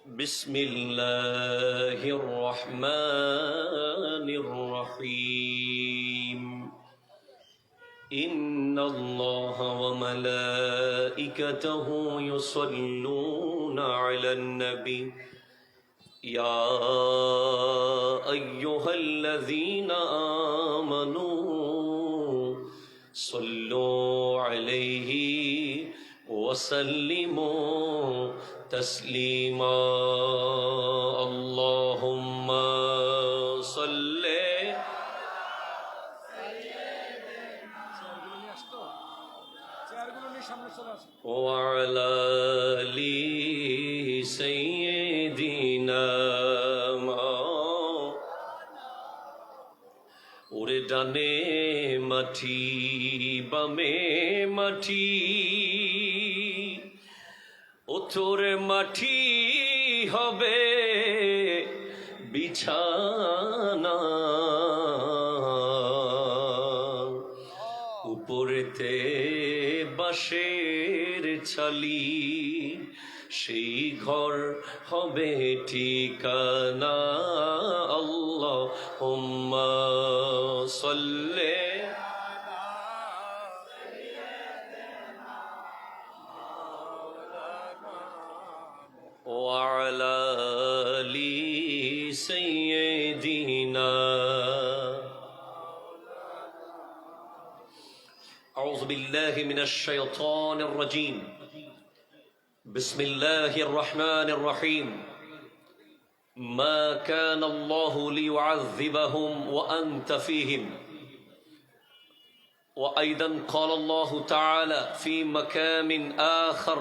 بسم الله الرحمن الرحيم إن الله وملائكته يصلون على النبي يا أيها الذين آمنوا صلوا عليه وسلموا تسليما اللهم صل وعلى آل سيدنا ওরে ডানে মাটি বামে মাটি ও তোর মাটি হবে বিছানা উপরেতে বাঁশের ছালি সেই ঘর হবে ঠিকানা আল্লাহুম্মা সাল্লি وعلى آل سيدنا أعوذ بالله من الشيطان الرجيم بسم الله الرحمن الرحيم ما كان الله ليعذبهم وأنت فيهم وأيضا قال الله تعالى في مكان آخر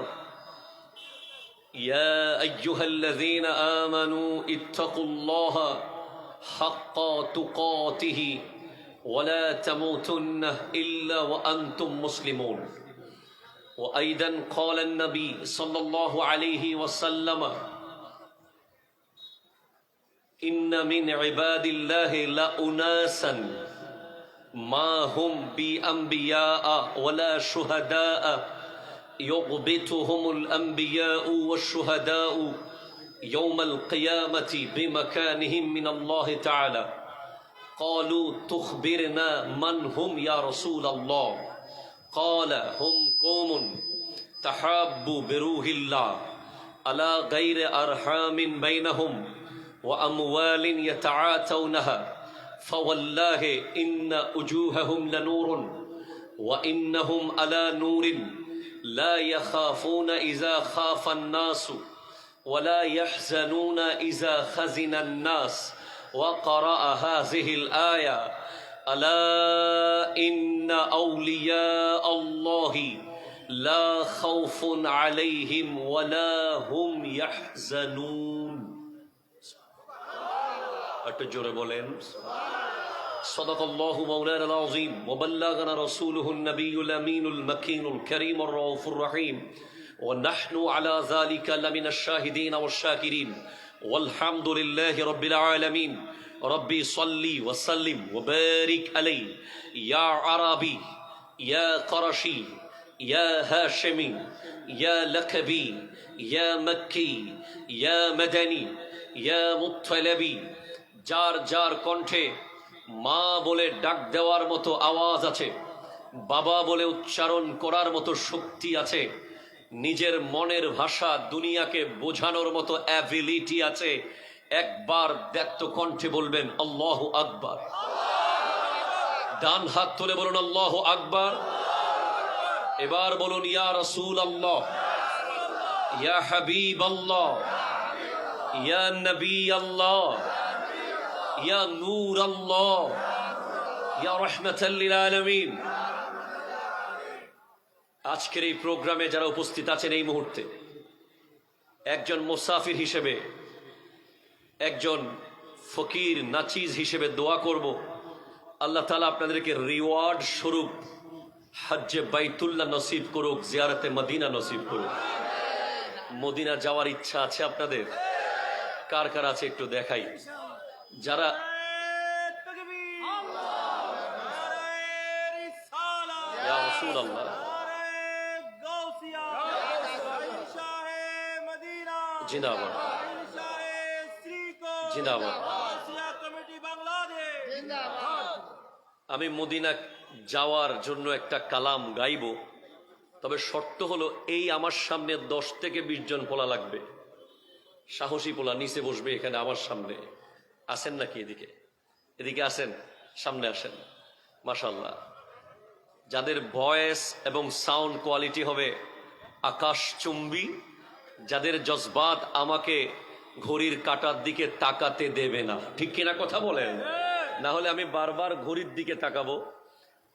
يا أيها الذين آمنوا اتقوا الله حق تقاته ولا تموتن إلا وأنتم مسلمون وأيضا قال النبي صلى الله عليه وسلم إن من عباد الله لأناسا ما هم بأنبياء ولا شهداء يغبطهم الأنبياء والشهداء يوم القيامة بمكانهم من الله تعالى قالوا تخبرنا من هم يا رسول الله قال هم قوم تحابوا بروح الله على غير أرحام بينهم وأموال يتعاتونها فوالله إن وجوههم لنور وإنهم على نور لا يخافون إذا خاف الناس ولا يحزنون إذا خزن الناس وقرأ هذه الآية ألا إن أولياء الله لا خوف عليهم ولا هم يحزنون أتجرى بولين صدق الله مولانا العظيم وبلغنا رسوله النبي الأمين المكين الكريم الرؤوف الرحيم ونحن على ذلك لمن الشاهدين والشاكرين والحمد لله رب العالمين ربي صلي وسلم وبارك عليه يا عربي يا قرشي يا هاشمي يا لكبي يا مكي يا مدني يا مطلبي جار جار কণ্ঠে মা বলে ডাক দেওয়ার মতো আওয়াজ আছে, বাবা বলে উচ্চারণ করার মতো শক্তি আছে, নিজের মনের ভাষা দুনিয়াকে বোঝানোর মতো অ্যাবিলিটি আছে, একবার ব্যক্ত কণ্ঠে বলবেন আল্লাহু আকবার। ডান হাত তুলে বলুন আল্লাহু আকবার। এবার বলুন ইয়া রাসূল আল্লাহ, ইয়া হাবিব আল্লাহ, ইয়া নবী আল্লাহ, ইয়া নূর আল্লাহ, ইয়া রাহমাতাল লিল আলামিন। আজকের এই প্রোগ্রামে যারা উপস্থিত আছেন এই মুহূর্তে, একজন মুসাফির হিসেবে, একজন ফকির নাচিজ হিসেবে দোয়া করব আল্লাহ তাআলা আপনাদেরকে রিওয়ার্ড স্বরূপ হজ্জে বাইতুল্লাহ নসিব করুক, জিয়ারতে মদিনা নসিব করুক। মদিনা যাওয়ার ইচ্ছা আছে আপনাদের? কার কার আছে একটু দেখাই। যারা ইয়া রাসূলুল্লাহ জিন্দাবাদ। জিন্দাবাদ। আমি মদিনা যাওয়ার জন্য একটা কালাম গাইব, তবে শর্ত হলো এই আমার সামনে 10 থেকে 20 জন পোলা লাগবে, সাহসী পোলা নিচে বসবে এখানে আমার সামনে। আসেন নাকি? এদিকে এদিকে আসেন, সামনে আসেন। মাশাআল্লাহ, যাদের ভয়েস এবং সাউন্ড কোয়ালিটি হবে আকাশচুম্বী, যাদের জজবাত আমাকে ঘড়ির কাঁটার দিকে তাকাতে দেবে না, ঠিক কিনা কথা বলেন? না হলে আমি বারবার ঘড়ির দিকে তাকাবো,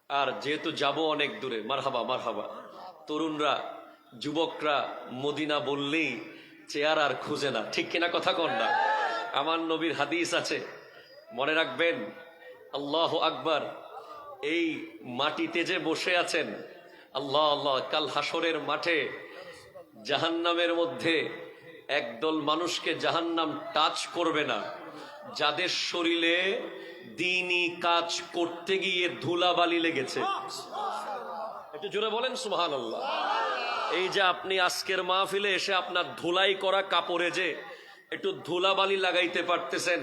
আর যেহেতু যাব অনেক দূরে। মারহাবা মারহাবা। তরুণরা, যুবকরা মদিনা বললেই চেয়ার আর খুঁজে না, ঠিক কিনা কথা কন না? আমার নবীর হাদিস আছে, মনে রাখবেন। আল্লাহু আকবার। এই মাটিতে যে বসে আছেন, আল্লাহ আল্লাহ, কাল হাসরের মাঠে জাহান্নামের মধ্যে একদল মানুষকে জাহান্নাম টাচ করবে না, যাদের শরীরে দ্বীনি কাজ করতে গিয়ে ধুলাবালি লেগেছে। একটু জোরে বলেন সুবহানাল্লাহ। এই যে আপনি আজকের মাহফিলে এসে আপনার ধুলাই করা কাপড়ে যে একটু ধুলাবালি লাগাইতে পারতেছেন,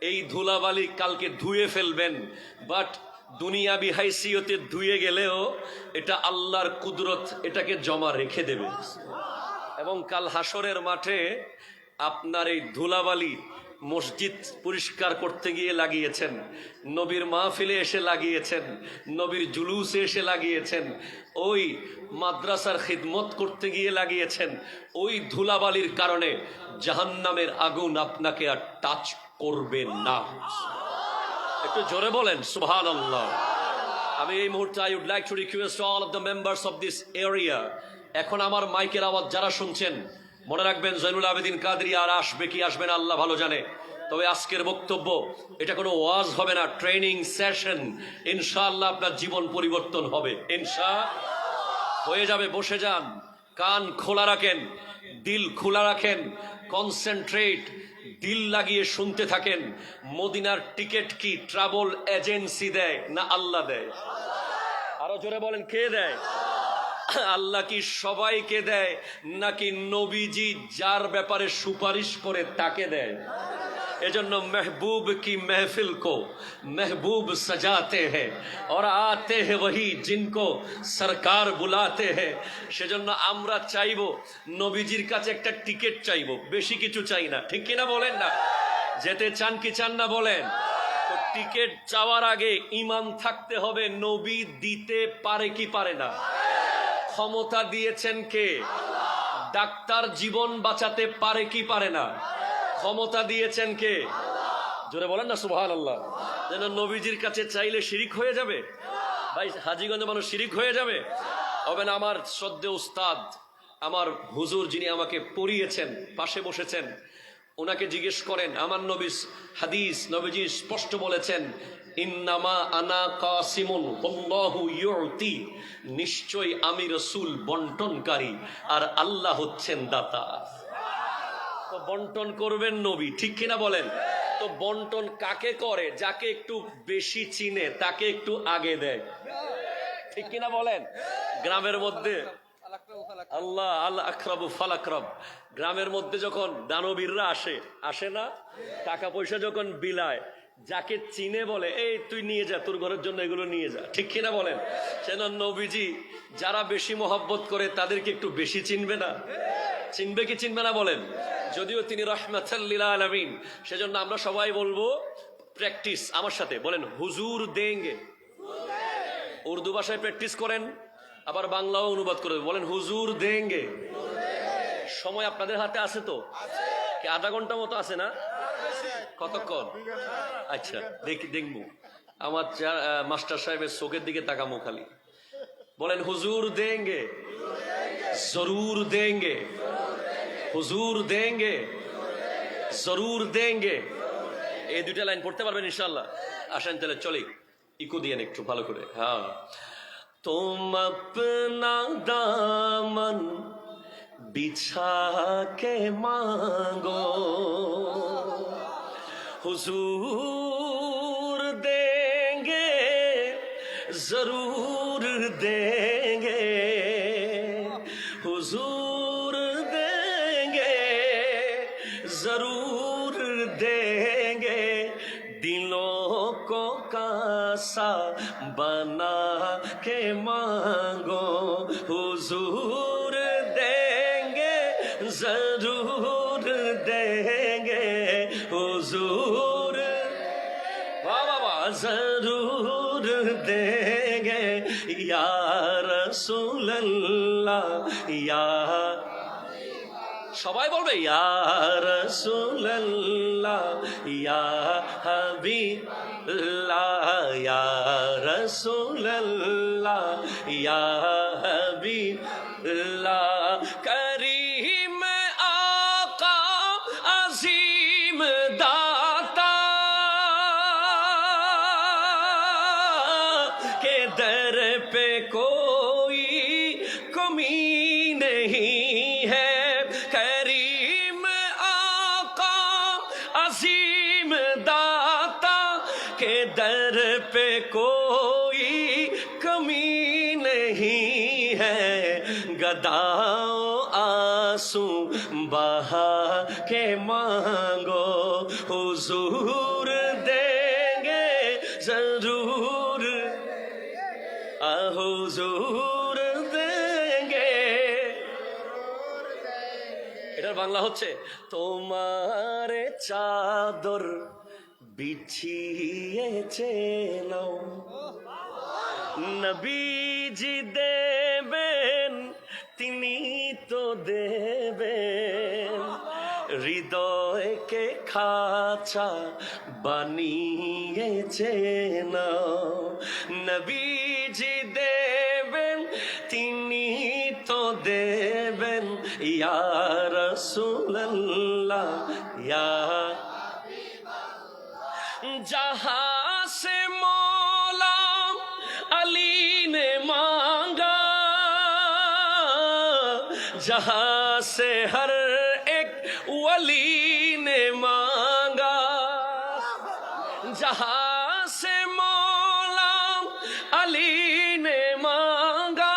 এই ধুলাবালি কালকে ধুয়ে ফেলবেন, বাট দুনিয়াবি হাইসিয়তে ধুয়ে গেলেও এটা আল্লাহর কুদরত এটাকে জমা রেখে দেবে। এবং কাল হাসরের মাঠে আপনার এই ধুলাবালি মসজিদ পরিষ্কার করতে গিয়ে লাগিয়েছেন, নবীর মাহফিলে এসে লাগিয়েছেন, নবীর জুলুসে এসে লাগিয়েছেন, ওই মাদ্রাসার খিদমত করতে গিয়ে লাগিয়েছেন, ওই ধুলাবালির কারণে জাহান্নামের আগুন আপনাকে আর টাচ করবে না। একটু জোরে বলেন সুবহানাল্লাহ। আমি এই মুহূর্তে I would like to request all of the members of this area, এখন আমার মাইকের আওয়াজ যারা শুনছেন, মনে রাখবেন জয়নুল আবেদিন কাদরি আর আসবে কি আসবে না আল্লাহ ভালো জানে, তবে আজকের বক্তব্য এটা কোনো ওয়াজ হবে না, ট্রেনিং সেশন। ইনশাআল্লাহ আপনার জীবন পরিবর্তন হবে, হয়ে যাবে। বসে যান, কান খোলা রাখেন, দিল খোলা রাখেন, কনসেন্ট্রেট, দিল লাগিয়ে শুনতে থাকেন। মদিনার টিকিট কি ট্রাভেল এজেন্সি দেয় না আল্লাহ দেয়? আরো জোরে বলেন, কে দেয়? আল্লাহ কি সবাইকে দেয়, নাকি নবীজি যার ব্যাপারে সুপারিশ করে তাকে দেয়? এজন্য মেহবুব কি महफिल को महबूब सजाते हैं और आते हैं वही जिनको सरकार बुलाते हैं। সেজন্য আমরা চাইবো নবীজির কাছে একটা টিকিট চাইবো, বেশি কিছু চাই না, ঠিক কিনা বলেন না? যেতে চান কি চান না বলেন? তো টিকিট চাওয়ার আগে ঈমান থাকতে হবে নবী দিতে পারে কি পারে না। ক্ষমতা দিয়েছেন কে? ডাক্তার জীবন বাঁচাতে পারে কি পারে না? ক্ষমতা দিয়েছেন কে? জোরে বলেন না সুবহানাল্লাহ। যেন নবীজির কাছে চাইলে শিরিক হয়ে যাবে। ভাই, হাজীগঞ্জে মানুষ শিরিক হয়ে যাবে, হবে না। আমার শ্রদ্ধেয় উস্তাদ, আমার হুজুর যিনি আমাকে পড়িয়েছেন, পাশে বসেছেন, ওনাকে জিজ্ঞেস করেন, আমার নবীর হাদিস, নবীজি স্পষ্ট বলেছেন, ইন্নামা আনা কাসিমুন আল্লাহু ইউতি, নিশ্চয় আমি রাসূল বন্টনকারী আর আল্লাহ হচ্ছেন দাতা। তো বন্টন করবেন নবী, ঠিক কিনা বলেন? তো বন্টন কাকে করে? যাকে একটু বেশি চিনে তাকে একটু আগে দেয়, ঠিক কিনা বলেন? গ্রামের মধ্যে আল্লাহ আল আকরাবু ফাল আকরাব, গ্রামের মধ্যে যখন দানবীররা আসে না, টাকা পয়সা যখন বিলায়, যাকে চিনে বলে, এই তুই নিয়ে যা, তোর ঘরের জন্য এগুলো নিয়ে যা, ঠিক কিনা বলেন? সেন নবীজি যারা বেশি মহব্বত করে তাদেরকে একটু বেশি চিনবে না? চিনবে কি চিনবে না বলেন? যদিও তিনি রাহমাতাল লিল আলামিন। সেজন্য আমরা সবাই বলবো, প্র্যাকটিস আমার সাথে বলেন, হুজুর দেঙ্গে। উর্দু ভাষায় প্র্যাকটিস করেন, আবার বাংলাও অনুবাদ করে বলেন, হুজুর দেঙ্গে। সময় আপনাদের হাতে আছে তো? কি আধা ঘন্টা মতো আছে না? কতক্ষণ? আচ্ছা, দেখবো। আমার মাস্টার সাহেবের চোখের দিকে তাকামো খালি। বলেন, হুজুর দেঙ্গে, জরুর দেঙ্গে, হুজুর দেঙ্গে, জরুর দেঙ্গে। এই দুইটা লাইন পড়তে পারবেন ইনশাআল্লাহ? আসেন তাহলে চলি, ইকো দিয়ে একটু ভালো করে। হ্যাঁ, তুম আপনা দামন বিছা কে মাঙ্গো, হুজুর দেঙ্গে, জরুর দেঙ্গে, হুজুর দেঙ্গে, জরুর দেঙ্গে। बना के मांगो हुजूर देंगे जरूर देंगे हुजूर बाबा जरूर देंगे या रसूल अल्लाह या সবাই বলবে ইয়া রাসূলুল্লাহ ইয়া হাবিবাল্লাহ ইয়া রাসূলুল্লাহ ইয়া হাবিবাল্লাহ করিম আকা আজিম দাতা के दर पे कोई कमी नहीं है करीम आका अजीम दाता के दर पे कोई कमी नहीं है गदाओं आंसू बहा के मांगो हुजूर देंगे जरूर हुजूर देंगे এটার বাংলা হচ্ছে তোমার চাদর বিছিয়েছে নাও নবীজি দেবেন তিনি তো দেবেন হৃদয়কে খাঁচা বানিয়েছে নাও নবীজি দেবেন তিনি তো দেবেন ইয়া রাসূলুল্লাহ ইয়া जहां से मौला अली ने मांगा जहां से हर एक वली ने मांगा जहां से मौला अली ने मांगा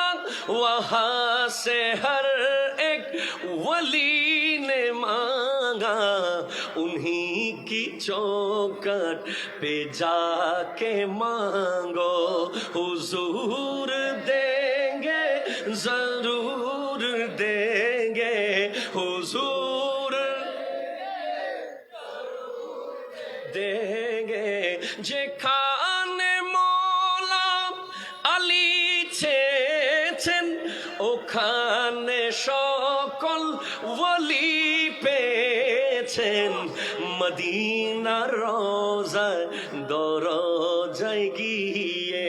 वहां से हर एक वली ने मांगा उन्हीं की चौखट पे जाके मांगो हुजूर देंगे जरूर देंगे हुजूर देंगे যেখানে মওলা আলী চেয়েছেন ওখানে সকল ওলি পেয়েছেন মদিনা রোজায় দরজায় গিয়ে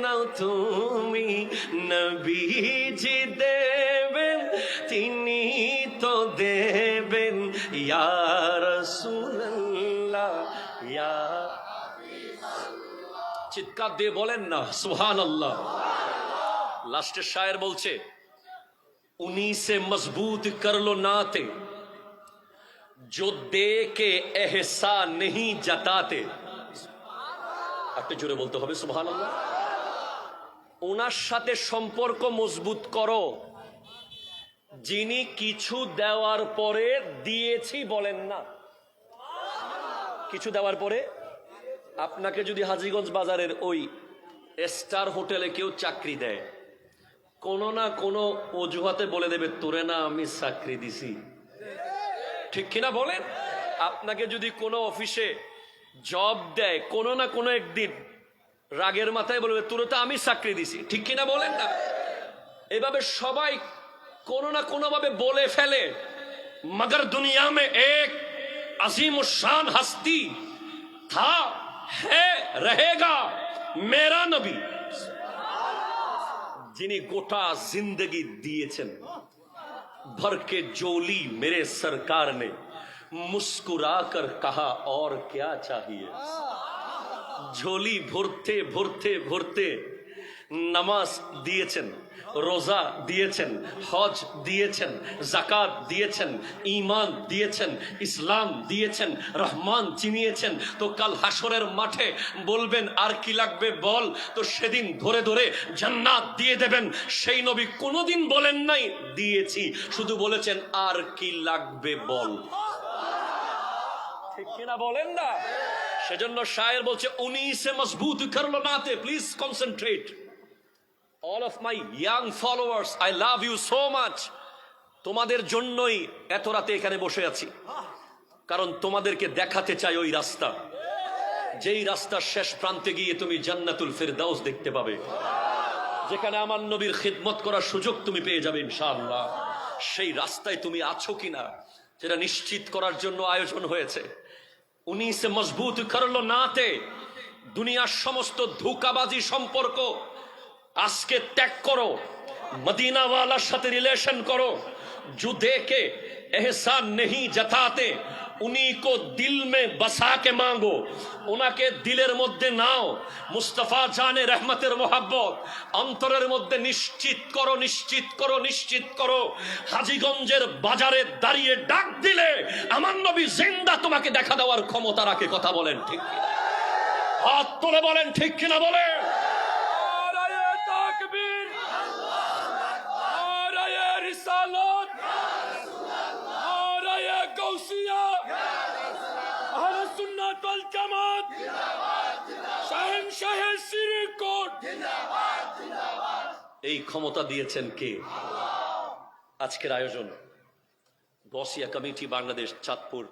নাও তুমি নবীজি দেবেন তিনি তো দেবেন ইয়া রাসূলুল্লাহ ইয়া চিৎকার দিয়ে বলেন না সুবহানাল্লাহ লাস্টের শায়ের বলছে उन्हीं से मजबूत कर लो नाते जो दे के एहसान नहीं जताते একটু জোরে বলতে হবে সুবহানাল্লাহ ওনার সাথে সম্পর্ক মজবুত করো যিনি কিছু দেওয়ার পরে দিয়েছি বলেন না কিছু দেওয়ার পরে আপনাকে যদি হাজীগঞ্জ বাজারের ওই স্টার হোটেলে কেউ চাকরি দেয় কোনো না কোনো অজুহাতে বলে দেবে তোরে না আমি চাকরি দিছি ঠিক কিনা বলেন আপনাকে যদি কোনো অফিসে জব দেয় কোনো না কোনো একদিন রাগের মাথায় বলবে তোরে তো আমি চাকরি দিছি ঠিক কিনা বলেন না এভাবে সবাই কোনো না কোনো ভাবে বলে ফেলে मगर दुनिया में एक अजीम शान हस्ती था है रहेगा मेरा नबी जिन्हें गोटा जिंदगी दिएছেন भर के जोली मेरे सरकार ने मुस्कुरा कर कहा और क्या चाहिए झोली भरते भरते भरते नमाज दिएছেন রোজা দিয়েছেন হজ দিয়েছেন যাকাত দিয়েছেন ঈমান দিয়েছেন ইসলাম দিয়েছেন রহমান চিনিয়েছেন তো কাল হাসরের মাঠে বলবেন আর কি লাগবে বল তো সেদিন ধরে ধরে জান্নাত দিয়ে দেবেন সেই নবী কোনোদিন বলেন নাই দিয়েছি শুধু বলেছেন আর কি লাগবে বল ঠিক কিনা বলেন না? সেজন্য শায়ের বলছে উনি সে মজবুত করলো নাতে। Please concentrate. All of my young followers, I love you so much. তোমাদের জন্যই এত রাতে এখানে বসে আছি, কারণ তোমাদেরকে দেখাতে চাই ওই রাস্তা, যেই রাস্তার শেষ প্রান্তে গিয়ে তুমি জান্নাতুল ফিরদাউস দেখতে পাবে, যেখানে আমার নবীর খিদমত করার সুযোগ তুমি পেয়ে যাবে ইনশাআল্লাহ। সেই রাস্তায় তুমি আছো কিনা যেটা নিশ্চিত করার জন্য আয়োজন হয়েছে। উনি সে মজবুত করলো নাতে। দুনিয়ার সমস্ত ধোঁকাবাজি সম্পর্ক আজকে ত্যাগ করো, মদিনাওয়ালার সাথে রিলেশন করো। जो देके एहसान नहीं जताते उन्हीं को दिल में बसा के मांगो। उनके दिलेर मध्य नाओ मुस्तफा जाने रहमतेर मोहब्बत अंतरेर मध्य निश्चित करो, निश्चित करो, निश्चित करो। हाजीगंजेर बाजारे दाड़िये डाक दिले आमार नबी जिंदा तुम्हें देखा देवार क्षमता राखे। कथा बोलेन ठीक किना? हाथ तुले बोलेन ठीक किना? बोलेन नाराए ताकबीर, नाराए रिसालत, नाराए गौसिया, अहले सुन्नत वल जमात, शहंशाह सिरकोट। এই ক্ষমতা দিয়েছেন কে? আজকের আয়োজন গসিয়া কমিটি বাংলাদেশ চাঁদপুর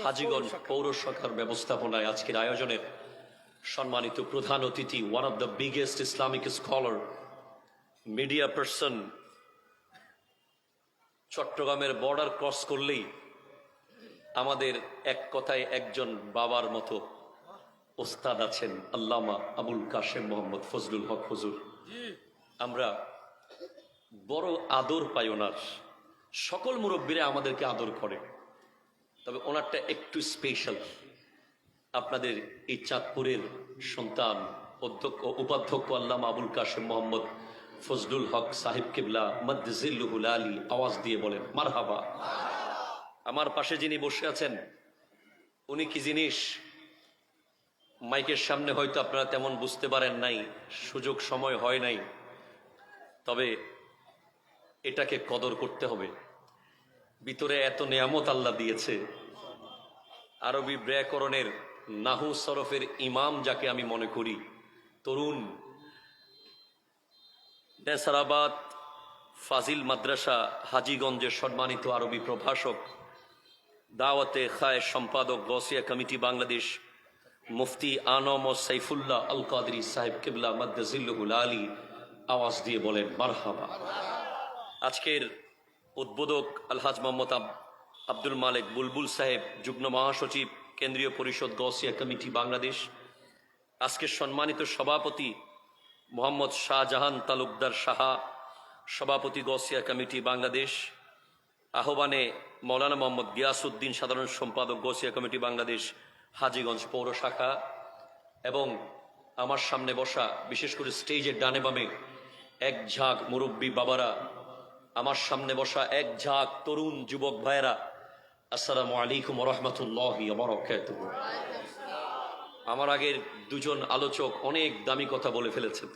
হাজীগঞ্জ পৌর শাখার ব্যবস্থাপনায় আজকের আয়োজনের সম্মানিত প্রধান অতিথি, one of the biggest Islamic scholar, media person. চট্টগ্রামের বর্ডার ক্রস করলেই আমাদের এক কথায় একজন বাবার মতো ওস্তাদ আছেন, আল্লামা আবুল কাশেম মোহাম্মদ ফজলুল হক হুজুর। আমরা বড় আদর পাই ওনার। সকল মুরব্বীরা আমাদেরকে আদর করে, তবে ওনারটা একটু স্পেশাল। আপনাদের এই চাঁদপুরের সন্তান উপাধ্যক্ষ আল্লামা আবুল কাশেম মোহাম্মদ ফজলুল হক সাহেব কিবলা মদ্দিজিল্লুহুল আলী আওয়াজ দিয়ে বলেন মারহাবা। আমার পাশে যিনি বসে আছেন উনি কি জিনিস মাইকের সামনে হয়তো আপনারা তেমন বুঝতে পারেন নাই, সুযোগ সময় হয় নাই, তবে এটাকে কদর করতে হবে। ভিতরে এত নিয়ামত আল্লাহ দিয়েছে। আরবি ব্যাকরণের নাহু সরফের ইমাম যাকে আমি মনে করি, তরুণ, নেসারাবাদ ফাজিল মাদ্রাসা হাজীগঞ্জের সম্মানিত আরবি প্রভাষক, দাওয়াতে খায় সম্পাদক গসিয়া কমিটি বাংলাদেশ, মুফতি আনম ও সাইফুল্লাহ আল কাদরি সাহেব কিবলা মদ্দিজিল্লুহুল আলী আওয়াজ দিয়ে বলেন মারহাবা। আজকের উদ্বোধক আলহাজ মোহাম্মদ আব্দুল মালিক বুলবুল সাহেব, যুগ্ম মহাসচিব, কেন্দ্রীয় পরিষদ গসিয়া কমিটি বাংলাদেশ। আজকের সম্মানিত সভাপতি মোহাম্মদ শাহজাহান তালুকদার সাহা, সভাপতি গসিয়া কমিটি বাংলাদেশ। আহ্বানে মৌলানা মোহাম্মদ গিয়াসউদ্দিন, সাধারণ সম্পাদক গসিয়া কমিটি বাংলাদেশ হাজীগঞ্জ পৌর শাখা। এবং আমার সামনে বসা, বিশেষ করে স্টেজের ডানে বামে এক ঝাঁক মুরব্বী বাবারা, আমার সামনে বসা এক ঝাঁক তরুণ যুবক ভাইয়েরা, আসসালামু আলাইকুম ওয়া রাহমাতুল্লাহি ওয়া বারাকাতুহু। আমার আগের দুজন আলোচক অনেক দামি কথা বলে ফেলেছেন,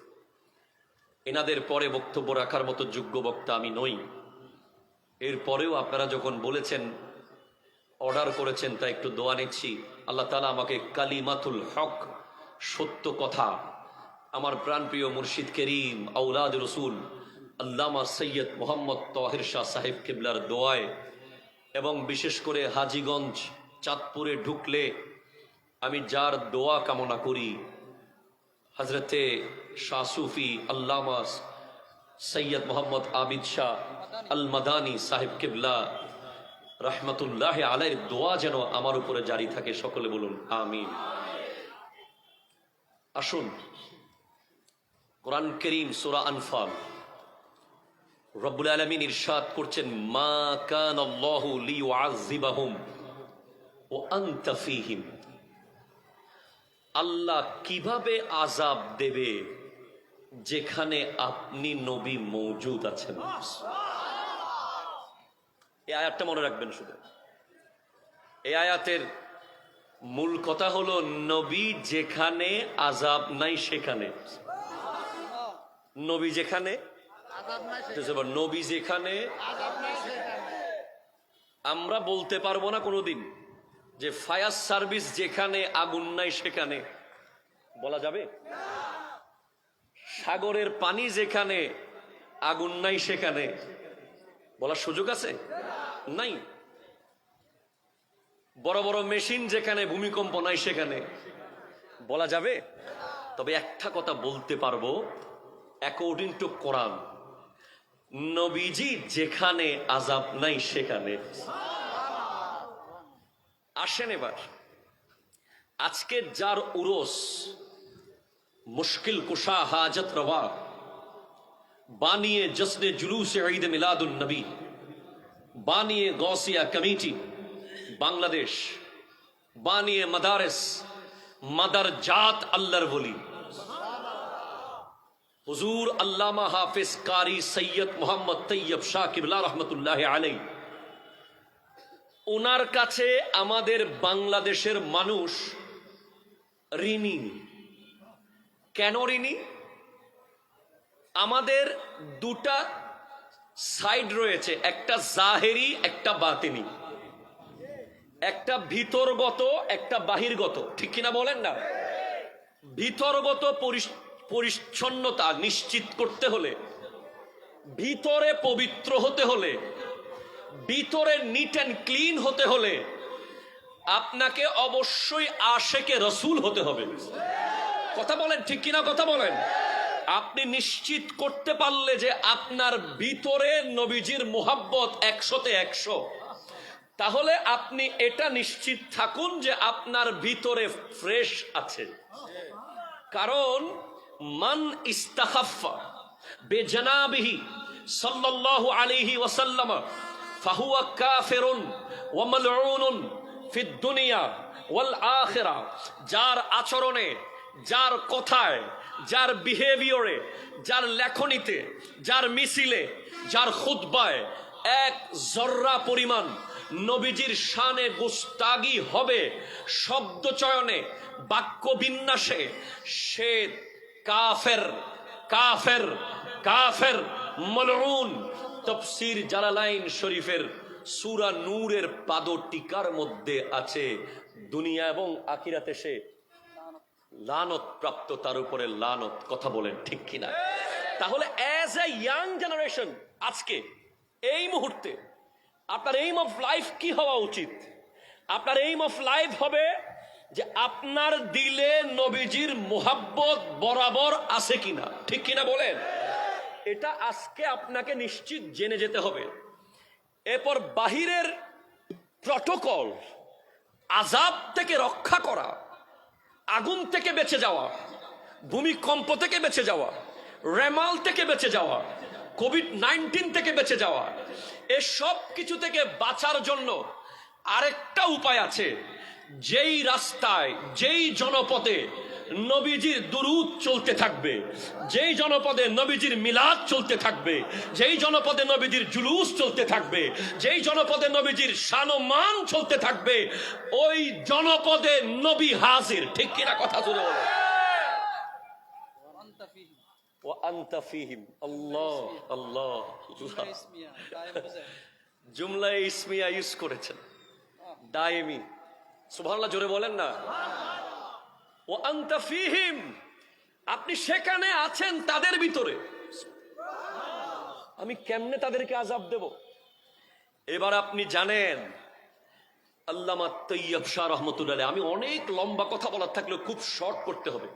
এনাদের পরে বক্তব্য রাখার মতো যোগ্য বক্তা আমি নই। এরপরেও আপনারা যখন বলেছেন, অর্ডার করেছেন, তা একটু দোয়া নিচ্ছি। আল্লাহ তাআলা আমাকে কালিমাতুল হক, সত্য কথা, আমার প্রাণপ্রিয় মুর্শিদ করিম আওলাদ রসুল আল্লামা সৈয়দ মোহাম্মদ তাহের শাহ সাহেব কিবলার দোয়ায়, এবং বিশেষ করে হাজীগঞ্জ চাঁদপুরে ঢুকলে আমি যার দোয়া কামনা করি, হজরতে শাহ সুফি আল্লামা সৈয়দ মোহাম্মদ আবিদ শাহ আল মাদানী সাহেব কিবলা রহমতুল্লাহ আলাইহির দোয়া যেন আমার উপরে জারি থাকে। সকলে বলুন আমিন। আসুন, কোরআন কারীম সূরা আনফাল, রব্বুল আলামিন ইরশাদ করছেন, মা কানাল্লাহু লিয়ুআযযিবাহুম ওয়া আনতা ফীহিম। আল্লাহ কিভাবে আযাব দেবে যেখানে আপনি নবী মওজুদ আছেন। এই আয়াতটা মনে রাখবেন। শুধু এই আয়াতের মূল কথা হলো, নবী যেখানে আযাব নাই সেখানে, নবী যেখানে, নবী যেখানে। আমরা বলতে পারবো না কোনোদিন যে ফায়ার সার্ভিস যেখানে আগুন নাই সেখানে বলা যাবে? সাগরের পানি যেখানে আগুন নাই সেখানে বলার সুযোগ আছে? নাই। বড় বড় মেশিন যেখানে ভূমিকম্প নাই সেখানে বলা যাবে? তবে একটা কথা বলতে পারবো, অ্যাকর্ডিং টু কোরআন, নবীজি যেখানে আযাব নাই সেখানে। আসেন এবার আজকে যার উরস, মুশকিল কুশা হাজত রওয়া বানিয়ে জশ্নে জুলুসে ঈদ মিলাদুন নবী, বানিয়ে গৌসিয়া কমিটি বাংলাদেশ, বানিয়ে মাদারেস মাদারজাত আল্লাহর বলি হুজুর আল্লামা হাফিজ কারি সৈয়দ মোহাম্মদ তৈয়ব শাহ কিবলা রহমতুল্লাহ আলাইহি, ওনার কাছে আমাদের বাংলাদেশের মানুষ ঋণী। কেন ঋণী? আমাদের দুটা সাইড রয়েছে, একটা জাহেরি একটা বাতিনি, একটা ভিতরগত একটা বাহিরগত, ঠিক কিনা বলেন না? ভিতরগত পরিচ্ছন্নতা নিশ্চিত করতে হলে, ভিতরে পবিত্র হতে হলে, ভিতরে নিট অ্যান্ড ক্লিন হতে হলে আপনাকে অবশ্যই আশেকে রসুল হতে হবে। কথা বলেন ঠিক কিনা? কথা বলেন। আপনি নিশ্চিত করতে পারলে যে আপনার ভিতরে নবীজির মোহাব্বত 100-তে 100, তাহলে আপনি এটা নিশ্চিত থাকুন যে আপনার ভিতরে ফ্রেশ আছে। কারণ মান ইস্তাখাফা বেজানাবিহি সাল্লাল্লাহু আলাইহি ওয়াসাল্লাম ফাহুয়া কাফিরুন ওয়া মালউনুন ফিদ দুনিয়া ওয়াল আখিরা। যার আচরণে, যার কথায়, যার বিহেভিয়রে, যার লেখনীতে, যার মিছিলে, যার খুতবায় এক জর্রা পরিমাণ নবীজির শানে গুস্তাগি হবে, শব্দ চয়নে, বাক্য বিন্যাসে, সে কাফের কাফের কাফের মালউন। তাফসীর জালালাইন শরীফের সূরা নূরের পাদটিকার মধ্যে আছে, দুনিয়া এবং আখিরাতে সে লানত প্রাপ্ত, তার উপরে লানত। কথা বলেন ঠিক কিনা? তাহলে অ্যাজ এ ইয়াং জেনারেশন আজকে এই মুহূর্তে আপনার এইম অফ লাইফ কি হওয়া উচিত? আপনার এইম অফ লাইফ হবে যে আপনার দিলে নবীজির মোহাব্বত বরাবর আছে কিনা, ঠিক কিনা বলেন? এটা আজকে আপনাকে নিশ্চিত জেনে যেতে হবে। এরপর বাহিরের প্রটোকল, আযাব থেকে রক্ষা করা, আগুন থেকে বেঁচে যাওয়া, ভূমিকম্প থেকে বেঁচে যাওয়া, রেমাল থেকে বেঁচে যাওয়া, কোভিড-19 থেকে বেঁচে যাওয়া, এসব কিছু থেকে বাঁচার জন্য আরেকটা উপায় আছে। যেই রাস্তায়, যেই জনপদে নবীজির দুরূদ চলতে থাকবে, যেই জনপদে নবীজির মিলাদ চলতে থাকবে, যেই জনপদে নবীজির জুলুস চলতে থাকবে, যেই জনপদে নবীজির শান-ও-মান চলতে থাকবে, ওই জনপদে নবী হাজির। ঠিক কিনা? কথা জোরে বলো। ওয়া আনতা ফীহিম। আল্লাহ আল্লাহ। জুমলা ইসমিয়া ইউজ করেছেন, দায়েমি। সুবহানাল্লাহ, জোরে বলেন না। ওয়া আনতা ফীহিম, আপনি সেখানে আছেন তাদের ভিতরে। আমি কেমনে তাদেরকে আযাব দেব? এবার আপনি জানেন আল্লামা তৈয়ব শাহ রহমতুল্লাহ আলাইহি, আমি অনেক লম্বা কথা বলার থাকলেও খুব শর্ট করতে হবে।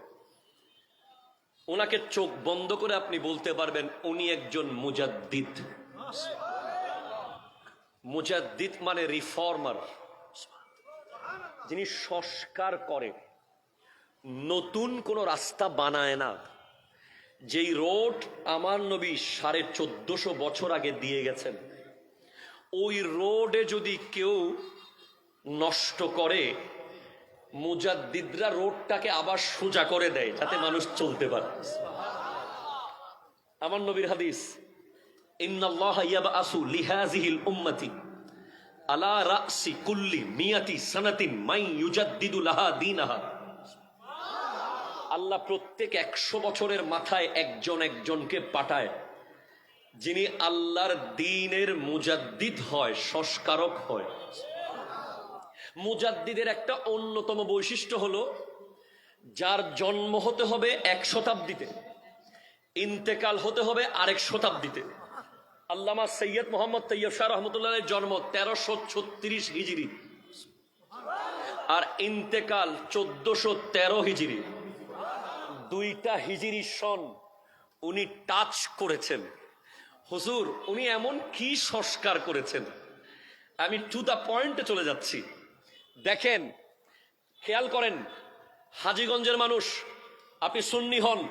ওনাকে চোখ বন্ধ করে আপনি বলতে পারবেন উনি একজন মুজাদ্দিদ। মুজাদ্দিদ মানে রিফর্মার, যিনি সংস্কার করে, নতুন কোন রাস্তা বানায় না। যেই রোড আমার নবী 1450 বছর আগে দিয়ে গেছেন, ওই রোডে যদি কেউ নষ্ট করে, মুজাদ্দিদরা রোডটাকে আবার সোজা করে দেয় যাতে মানুষ চলতে পারে। আমার নবীর হাদিস, ইন্নাল্লাহা ইয়াবআসু লিহাযিহিল উম্মতি আলা রাসি কুল্লি মিয়াতি সানাতিন মান ইউজাদ্দিদু লাহা দীনাহা। আল্লাহ প্রত্যেক 100 বছরের মাথায় একজনকে পাঠায়, যিনি আল্লাহর দ্বীনের মুজাদ্দিদ হয়, সংস্কারক হয়। মুজাদ্দিদের একটা অন্যতম বৈশিষ্ট্য হলো যার জন্ম হতে হবে 1 শতাব্দীতে, ইন্তেকাল হতে হবে আরেক শতাব্দীতে। আল্লামা সৈয়দ মোহাম্মদ তৈয়ব শাহ রহমতুল্লাহের জন্ম 1336 হিজরি আর ইন্তেকাল 1413 হিজরি। 2টা হিজরি সন উনি টাচ করেছেন। হুজুর উনি এমন কি সংস্কার করেছেন, আমি টু দা পয়েন্টে চলে যাচ্ছি। দেখেন, খেয়াল করেন, হাজীগঞ্জের মানুষ, আপনি সুন্নি হন,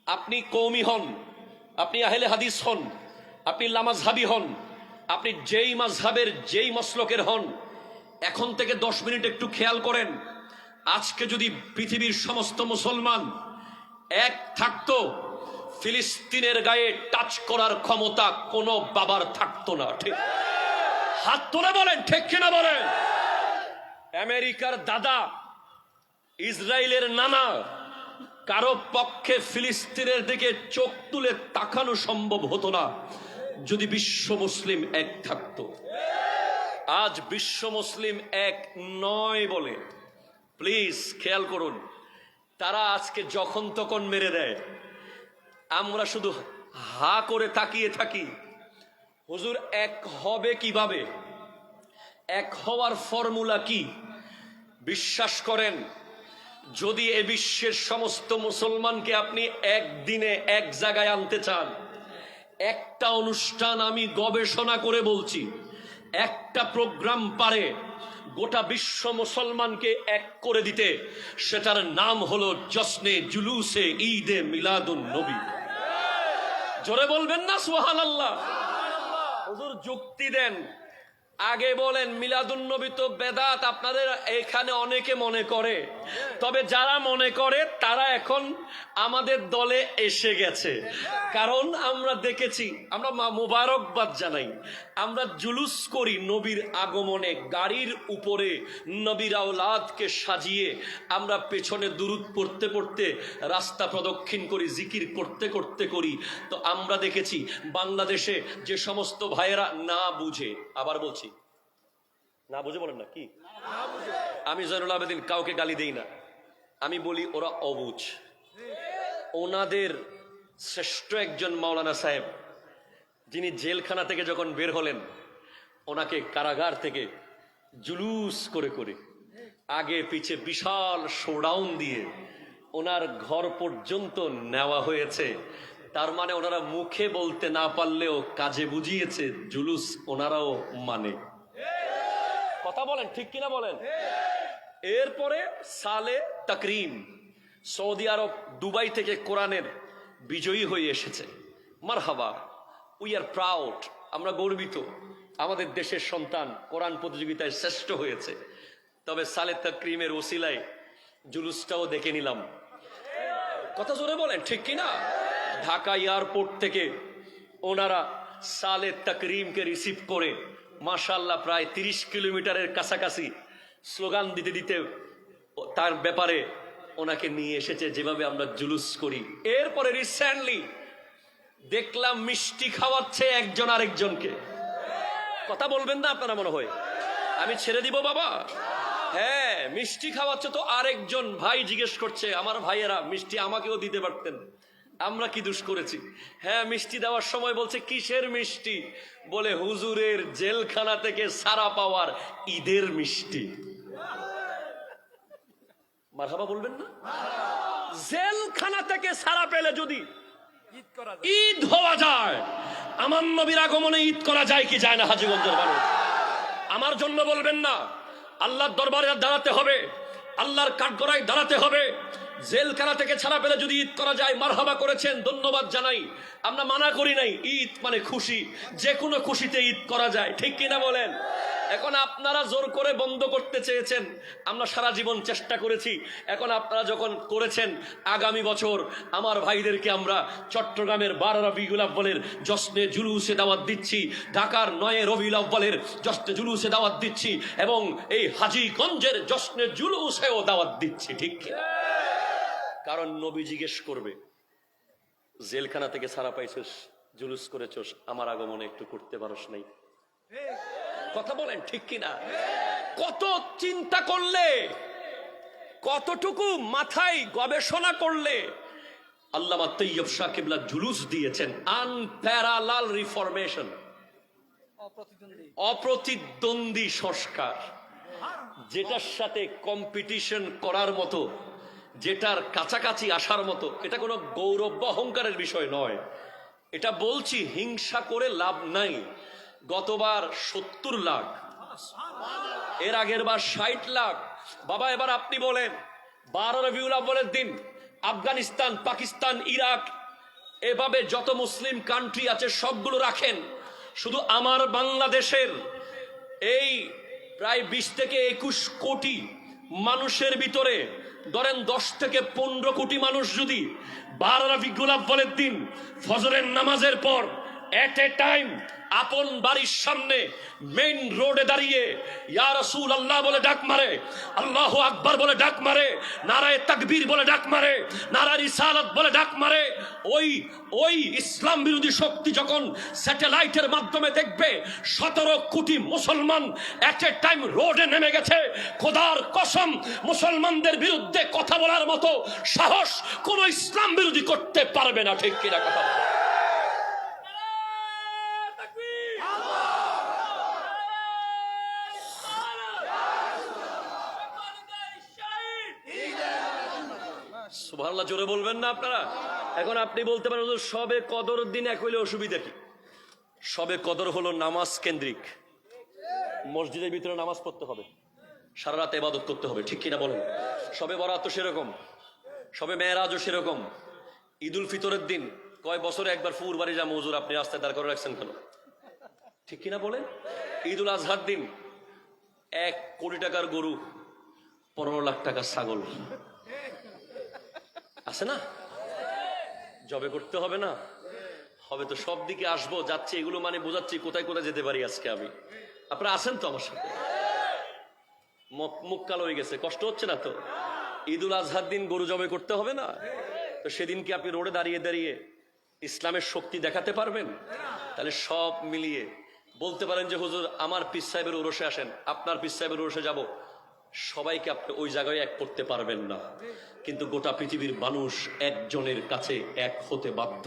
আপনি কওমি হন, আপনি আহলে হাদিস হন, আপনি লামাজহাবি হন, আপনি যেই মাযহাবের যেই মসলকের হন, এখন থেকে 10 মিনিট একটু খেয়াল করেন। আজকে যদি পৃথিবীর সমস্ত মুসলমান এক থাকতো, ফিলিস্তিনের গায়ে টাচ করার ক্ষমতা কোনো বাবার থাকতো না। ঠিক হাত তুলে বলেন, ঠিক কিনা বলেন? আমেরিকার দাদা, ইসরায়েলের নানা, কারো পক্ষে ফিলিস্তিনের দিকে চোখ তুলে তাকানো সম্ভব হতো না যদি বিশ্ব মুসলিম এক থাকতো। আজ বিশ্ব মুসলিম এক নয় বলে, প্লিজ খেয়াল করুন, তারা আজকে যখন তখন মেরে দেয়, আমরা শুধু হা করে তাকিয়ে থাকি। হুজুর এক হবে কিভাবে? এক হওয়ার ফর্মুলা কি? বিশ্বাস করেন, যদি এ বিশ্বের সমস্ত মুসলমানকে আপনি একদিনে এক জায়গায় আনতে চান, একটা অনুষ্ঠান, আমি গবেষণা করে বলছি, একটা প্রোগ্রাম পারে গোটা বিশ্ব মুসলমানকে এক করে দিতে, সেটার নাম হলো জশ্নে জুলুসে ঈদে মিলাদুন নবী। জোরে বলবেন না সুবহানাল্লাহ? হুজুর যুক্তি দেন, আগে বলেন মিলাদুন নবী তো বেদাত, আপনাদের এখানে অনেকে মনে করে, তবে যারা মনে করে তারা এখন আমাদের দলে এসে গেছে। কারণ আমরা দেখেছি, আমরা মুবারকবাদ জানাই, আমরা জুলুস করি নবীর আগমনে, গাড়ির উপরে নবীর আওলাদকে সাজিয়ে আমরা পেছনে দুরূদ পড়তে পড়তে রাস্তা প্রদক্ষিণ করি, জিকির করতে করতে করি। তো আমরা দেখেছি বাংলাদেশে যে সমস্ত ভাইয়েরা না বুঝে, আবার বলছি না বুঝে, বলেন না কি, আমি জয়নুল আবেদিন কাউকে গালি দেই না, আমি বলি ওরা অবুঝ। ওনাদের শ্রেষ্ঠ একজন মাওলানা সাহেব, যিনি জেলখানা থেকে যখন বের হলেন, ওনাকে কারাগার থেকে জুলুস করে করে আগে পিছে বিশাল শোডাউন দিয়ে ওনার ঘর পর্যন্ত নেওয়া হয়েছে। তার মানে ওনারা মুখে বলতে না পারলেও কাজে বুঝিয়েছে জুলুস ওনারাও মানে। কথা বলেন, ঠিক কিনা বলেন? এরপরে সালে তাকরিম, সৌদি আরব দুবাই থেকে কোরআনের বিজয়ী হয়ে এসেছে। মারহাবা, উই আর প্রাউড, আমরা গর্বিত, আমাদের দেশের সন্তান কোরআন প্রতিযোগিতায় শ্রেষ্ঠ হয়েছে। তবে সালে তাকরিমের ওসিলায় জুলুসটাও দেখে নিলাম। কথা জোরে বলেন, ঠিক কিনা? ঢাকা এয়ারপোর্ট থেকে ওনারা সালে তাকরিমকে রিসিভ করে মাশাআল্লাহ প্রায় 30 কিলোমিটারের কাছাকাছি স্লোগান দিতে দিতে তার ব্যাপারে ওনাকে নিয়ে এসেছে, যেভাবে আমরা জুলুস করি। এরপরে রিসেন্টলি দেখলাম মিষ্টি খাওয়াচ্ছে একজন আরেকজনকে। কথা বলবেন না আপনারা মনে হয়? আমি ছেড়ে দিব বাবা? হ্যাঁ, মিষ্টি খাওয়াচ্ছে তো আরেকজন ভাই জিজ্ঞেস করছে, আমার ভাইয়েরা মিষ্টি আমাকেও দিতে পারতেন, আমরা কি দোষ করেছি? হ্যাঁ, মিষ্টি দেওয়ার সময় বলছে কিসের মিষ্টি? বলে হুজুরের জেলখানা থেকে সারা পাওয়ার ঈদের মিষ্টি। মারহাবা বলবেন না? জেলখানা থেকে সারা পেলে যদি ঈদ হওয়া যায়, আমার নবীর আগমনে ঈদ করা যায় কি যায় না? হাজীগঞ্জের মানুষ আমার জন্য বলবেন না, আল্লাহর দরবারে দাঁড়াতে হবে, আল্লাহর কাঠগড়ায় দাঁড়াতে হবে। জেলখানা থেকে ছাড়া পেলে যদি ঈদ করা যায়, মারহাবা করেছেন, ধন্যবাদ জানাই, আমরা মানা করি নাই। ঈদ মানে খুশি, যে কোনো খুশিতে ঈদ করা যায়, ঠিক কিনা বলেন? এখন আপনারা জোর করে বন্ধ করতে চেয়েছেন, আমরা সারা জীবন চেষ্টা করেছি। এখন আপনারা যখন করেছেন, আগামী বছর আমার ভাইদেরকে আমরা চট্টগ্রামের 12 রবিউল আউয়ালের জশ্নে জুলুসে দাওয়াত দিচ্ছি, ঢাকার 9 রবিউল আউয়ালের জশ্নে জুলুসে দাওয়াত দিচ্ছি, এবং এই হাজীগঞ্জের জশ্নে জুলুসেও দাওয়াত দিচ্ছি, ঠিক কিনা? কারণ নবী জিজ্ঞেস করবে, জেলখানা থেকে ছাড়া পাইছিস, জুলুস করেছস, আমার আগমনে একটু করতে পারস নাই? কথা বলেন, ঠিক কিনা? কত চিন্তা করলে, কতটুকু মাথায় গবেষণা করলে আল্লামা তৈয়ব শাহ কিবলা জুলুস দিয়েছেন আনপ্যারালাল রিফরমেশন, অপ্রতিদ্বন্দ্বী সংস্কার, যেটার সাথে কম্পিটিশন করার মতো, যেটার কাছাকাছি আসার মতো। এটা কোনো গৌরব বা অহংকারের বিষয় নয়, এটা বলছি হিংসা করে লাভ নাই। গতবার 70 লাখ, এর আগের বার 60 লাখ। বাবা এবার আপনি বলেন 12 রবিউল আউয়ালের দিন আফগানিস্তান, পাকিস্তান, ইরাক, এভাবে যত মুসলিম কান্ট্রি আছে সবগুলো রাখেন, শুধু আমার বাংলাদেশের এই প্রায় 20 থেকে 21 কোটি মানুষের ভিতরে ধরেন 10 থেকে 15 কোটি মানুষ যদি 12 রবিউল আউয়ালের দিন ফজরের নামাজের পর এট এ টাইম আপন বাড়ির সামনে মেইন রোডে দাঁড়িয়ে ইয়া রাসূলুল্লাহ বলে ডাক মারে, আল্লাহু আকবার বলে ডাক মারে, নারায়ে তাকবীর বলে ডাক মারে, নারা রিসালাত বলে ডাক মারে, ওই ইসলাম বিরোধী শক্তি যখন স্যাটেলাইটের মাধ্যমে দেখবে 17 কোটি মুসলমান এট এ টাইম রোডে নেমে গেছে, খোদার কসম মুসলমানদের বিরুদ্ধে কথা বলার মতো সাহস কোন ইসলাম বিরোধী করতে পারবে না। ঠিক কিনা কথা? সুবহানাল্লাহ জোরে বলবেন না আপনারা? এখন আপনি বলতে পারেন সবে কদর দিন এক হইলে অসুবিধা কি? সবে কদর হলো নামাজ কেন্দ্রিক, মসজিদের ভিতরে নামাজ পড়তে হবে, সারা রাত ইবাদত করতে হবে, ঠিক কিনা বলেন? সবে বরাত তো সেরকম, সবে মেরাজও সেরকম। ঈদুল ফিতরের দিন কয় বছরে একবার ফুর বাড়ি যা হুজুর আপনি রাস্তায় দাঁড় করে রাখছেন কেন? ঠিক কিনা বলেন? ঈদুল আজহার দিন 1 কোটি টাকার গরু, 15 লাখ টাকার ছাগল আছে না? জবে করতে হবে না? হবে তো, সব দিকে আসবো যাচ্ছি, এগুলো মানে বোঝাচ্ছি কোথায় কোথায় যেতে পারি আজকে আমি। আপনারা আছেন তো আমার সাথে? মুখ কালো হয়ে গেছে, কষ্ট হচ্ছে না তো? ঈদুল আজহার দিন গরু জবে করতে হবে না? তো সেদিন কি আপনি রোডে দাঁড়িয়ে দাঁড়িয়ে ইসলামের শক্তি দেখাতে পারবেন? তাহলে সব মিলিয়ে বলতে পারেন যে হুজুর আমার পীর সাহেবের উরসে আসেন, আপনার পীর সাহেবের উরসে যাব, সবাইকে আপনি ওই জায়গায় এক করতে পারবেন না, কিন্তু গোটা পৃথিবীর মানুষ একজনের কাছে এক হতে বাধ্য,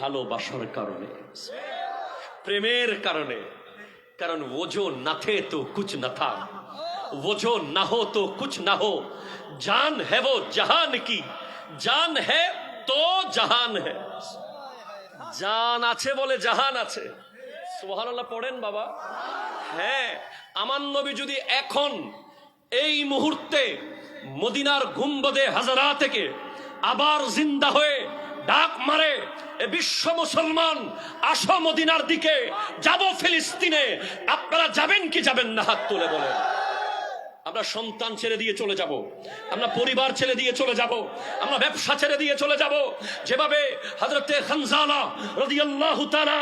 ভালোবাসার কারণে, প্রেমের কারণে। কারণ ওজো না থে তো কুছ না থা, ওজো না হো তো কুছ না হো, জান হ্যায় वो জাহান কি, জান হ্যায় তো জাহান হ্যায়। জান আছে বলে জাহান আছে। সুবহানাল্লাহ পড়েন বাবা। হ্যাঁ, আমার নবী যদি এখন এই মুহূর্তে মদিনার গুম্বদে হাজারা থেকে আবার জিন্দা হয়ে ডাক মারে, এ বিশ্ব মুসলমান আসো মদিনার দিকে, যাব ফিলিস্তিনে, আপনারা যাবেন কি যাবেন না? হাত তুলে বলেন। আমরা সন্তান ছেড়ে দিয়ে চলে যাব, আমরা পরিবার ছেড়ে দিয়ে চলে যাব, আমরা ব্যবসা ছেড়ে দিয়ে চলে যাব। যেভাবে হযরতে খানজালা রাদিয়াল্লাহু তাআলা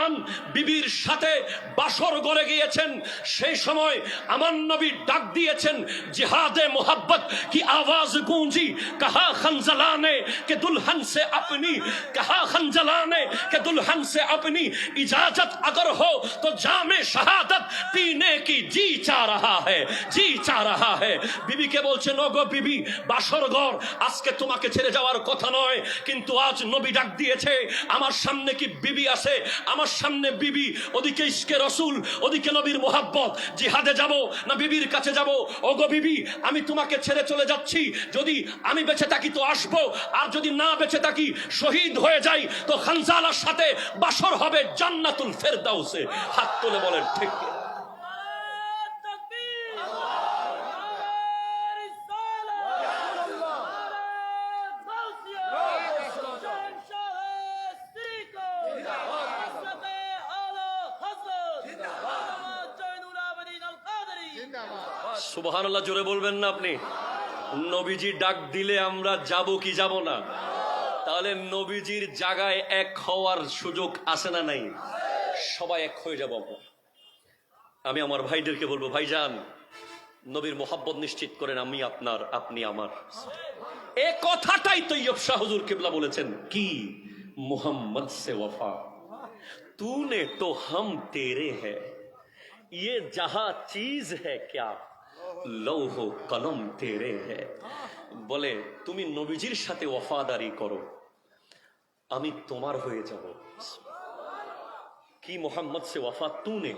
বিবির সাথে বাসর গড়ে গিয়েছেন, সেই সময় আমার নবী ডাক দিয়েছেন, জিহাদে মোহাব্বত কি আওয়াজ গूंजी, कहा खंजला ने कि दुल्हन से अपनी, कहा खंजला ने कि दुल्हन से अपनी इजाजत अगर हो तो जामे शहादत पीने की जी चाह रहा है, जी चाह रहा है। বিবিকে বলছেন, ওগো বিবি, বাসর ঘর আজকে তোমাকে ছেড়ে যাওয়ার কথা নয়, কিন্তু আজ নবী ডাক দিয়েছে, আমার সামনে কি বিবি আছে? আমার সামনে বিবি, ওদিকে ইশকে রাসূল, ওদিকে নবীর মোহাব্বত, জিহাদে যাব না বিবির কাছে যাব? ওগো বিবি, আমি তোমাকে ছেড়ে চলে যাচ্ছি, যদি আমি বেঁচে থাকি তো আসবো, আর যদি না বেঁচে থাকি, শহীদ হয়ে যাই, তো খানজালার সাথে বাসর হবে জান্নাতুল ফেরদাউসে। হাত তুলে বলেন ঠিক। সুবহানাল্লাহ জোরে বলবেন না আপনি? নবীজি ডাক দিলে আমরা যাব কি যাব না? তাহলে নবীজির জায়গায় এক হওয়ার সুযোগ আছে না নাই? সবাই এক হয়ে যাব আমরা। আমি আমার ভাইদেরকে বলবো, ভাইজান নবীর মোহাব্বত নিশ্চিত করেন, আমি আপনার, আপনি আমার। এ কথাটাই তৈয়ব শাহ হুজুর কিবলা বলেছেন, কি মোহাম্মদ সে ওয়াফা, তূনে তো হাম তেরে হ্যায়, ये जहां चीज है क्या লৌহ কলম তেরে হ্যায়। বলে তুমি নবীজির সাথে ওয়াফাদারি করো, আমি তোমার হয়ে যাব। কি মোহাম্মদ সে ওয়াফা তুনে,